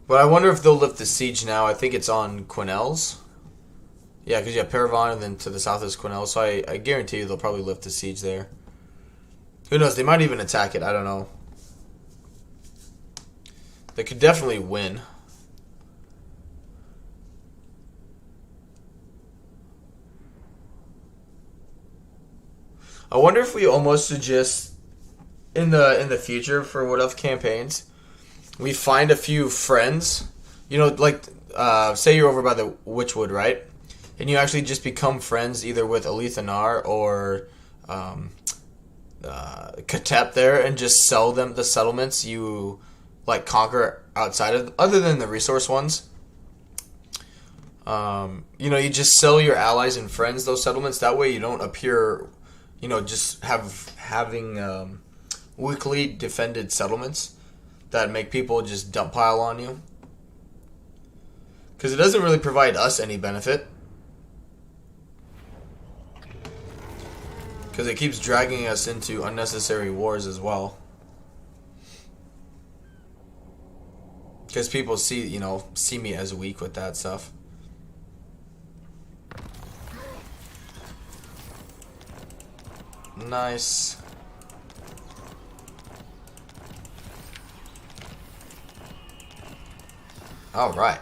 But I wonder if they'll lift the siege now. I think it's on Quinnell's. Yeah, because you have Paravon and then to the south is Quinnell. So I guarantee you they'll probably lift the siege there. Who knows? They might even attack it. I don't know. They could definitely win. I wonder if we almost should just in the future for what of campaigns, we find a few friends. You know, like say you're over by the Witchwood, right? And you actually just become friends either with Alithanar or Katep there, and just sell them the settlements you like conquer outside of, other than the resource ones. You know, you just sell your allies and friends those settlements. That way you don't appear, you know, just having weakly defended settlements that make people just dump pile on you. Because it doesn't really provide us any benefit. Because it keeps dragging us into unnecessary wars as well. Because people see, you know, see me as weak with that stuff. Nice. All right.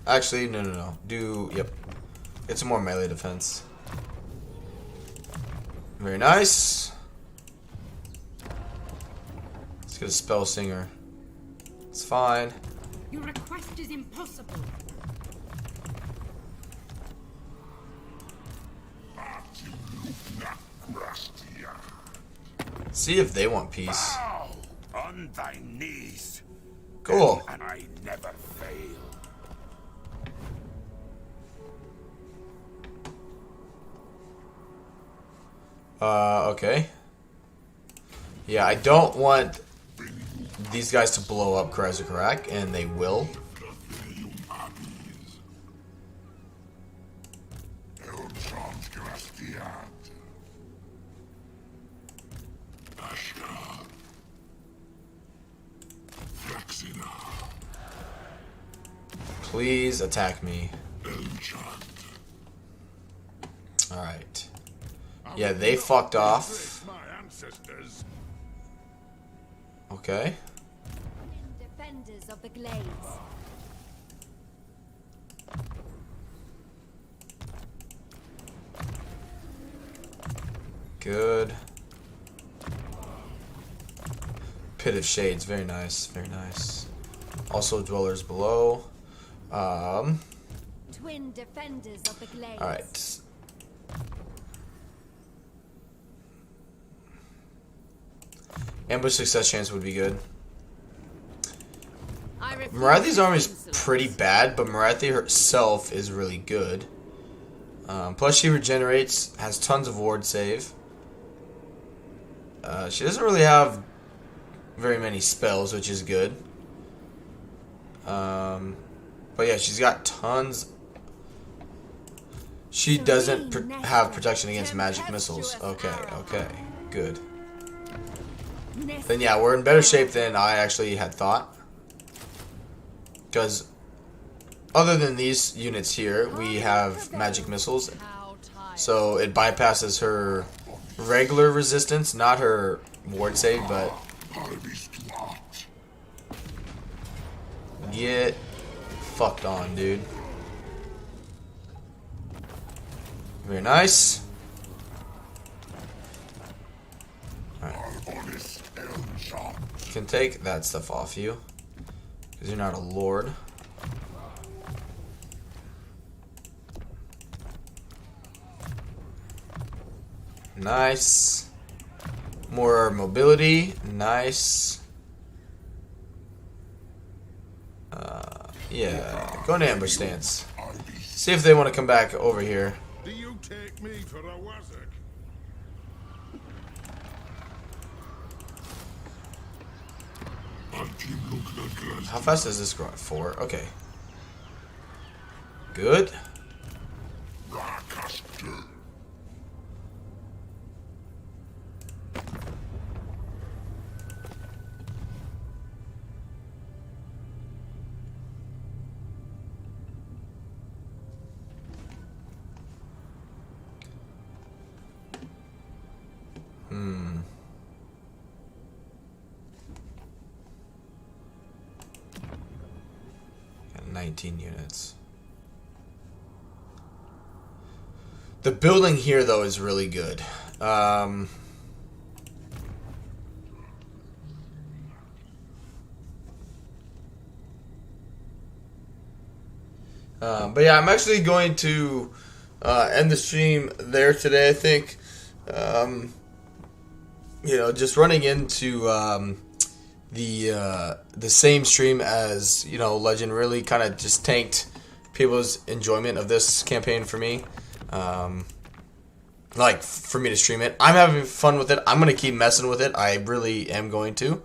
Actually, no. Yep. It's a more melee defense. Very nice. Let's get a spell singer. It's fine. Your request is impossible. See if they want peace. Bow on thy knees. Cool. And I never fail. Okay. Yeah, I don't want these guys to blow up Krezakarak, and they will. Please attack me. Alright. Yeah, they fucked off. Okay. Defenders of the glades. Good. Pit of Shades, very nice, very nice. Also dwellers below. Twin defenders of the glades. Alright. Ambush success chance would be good. Marathi's army is pretty bad, but Marathi herself is really good. Plus she regenerates, has tons of ward save. She doesn't really have very many spells, which is good. But yeah, she's got tons. She doesn't have protection against magic missiles. Okay, good. Then yeah, we're in better shape than I actually had thought. Because other than these units here, we have magic missiles. So it bypasses her regular resistance, not her ward save, but get fucked on, dude. Very nice. Alright. Can take that stuff off you, because you're not a lord. Nice. More mobility. Nice. Yeah. Go into ambush stance. See if they want to come back over here. Do you take me for a wazzock? How fast is this growing? 4. Okay. Good. 19 units. The building here, though, is really good. But yeah, I'm actually going to end the stream there today, I think. You know, just running into the same stream as, you know, Legend really kind of just tanked people's enjoyment of this campaign for me. Like, for me to stream it. I'm having fun with it. I'm going to keep messing with it. I really am going to.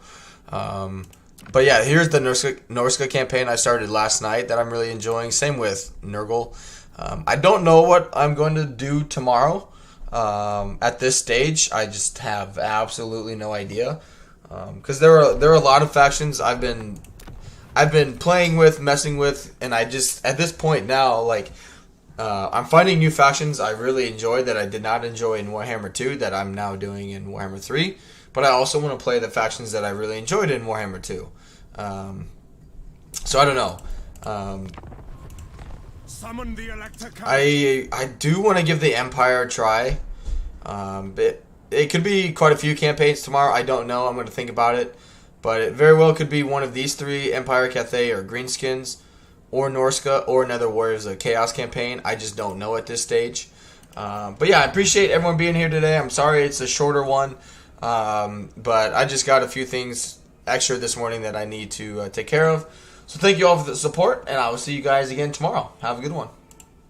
But yeah, here's the Norska campaign I started last night that I'm really enjoying. Same with Nurgle. I don't know what I'm going to do tomorrow. At this stage, I just have absolutely no idea. Because there are a lot of factions I've been playing with, messing with, and I just, at this point now, like, I'm finding new factions I really enjoy that I did not enjoy in Warhammer 2 that I'm now doing in Warhammer 3. But I also want to play the factions that I really enjoyed in Warhammer 2. So I don't know. Summon the Elector. I do want to give the Empire a try. It could be quite a few campaigns tomorrow. I don't know. I'm going to think about it. But it very well could be one of these three, Empire, Cathay, or Greenskins, or Norska, or another Warriors of Chaos campaign. I just don't know at this stage. But yeah, I appreciate everyone being here today. I'm sorry it's a shorter one. But I just got a few things extra this morning that I need to take care of. So thank you all for the support, and I will see you guys again tomorrow. Have a good one.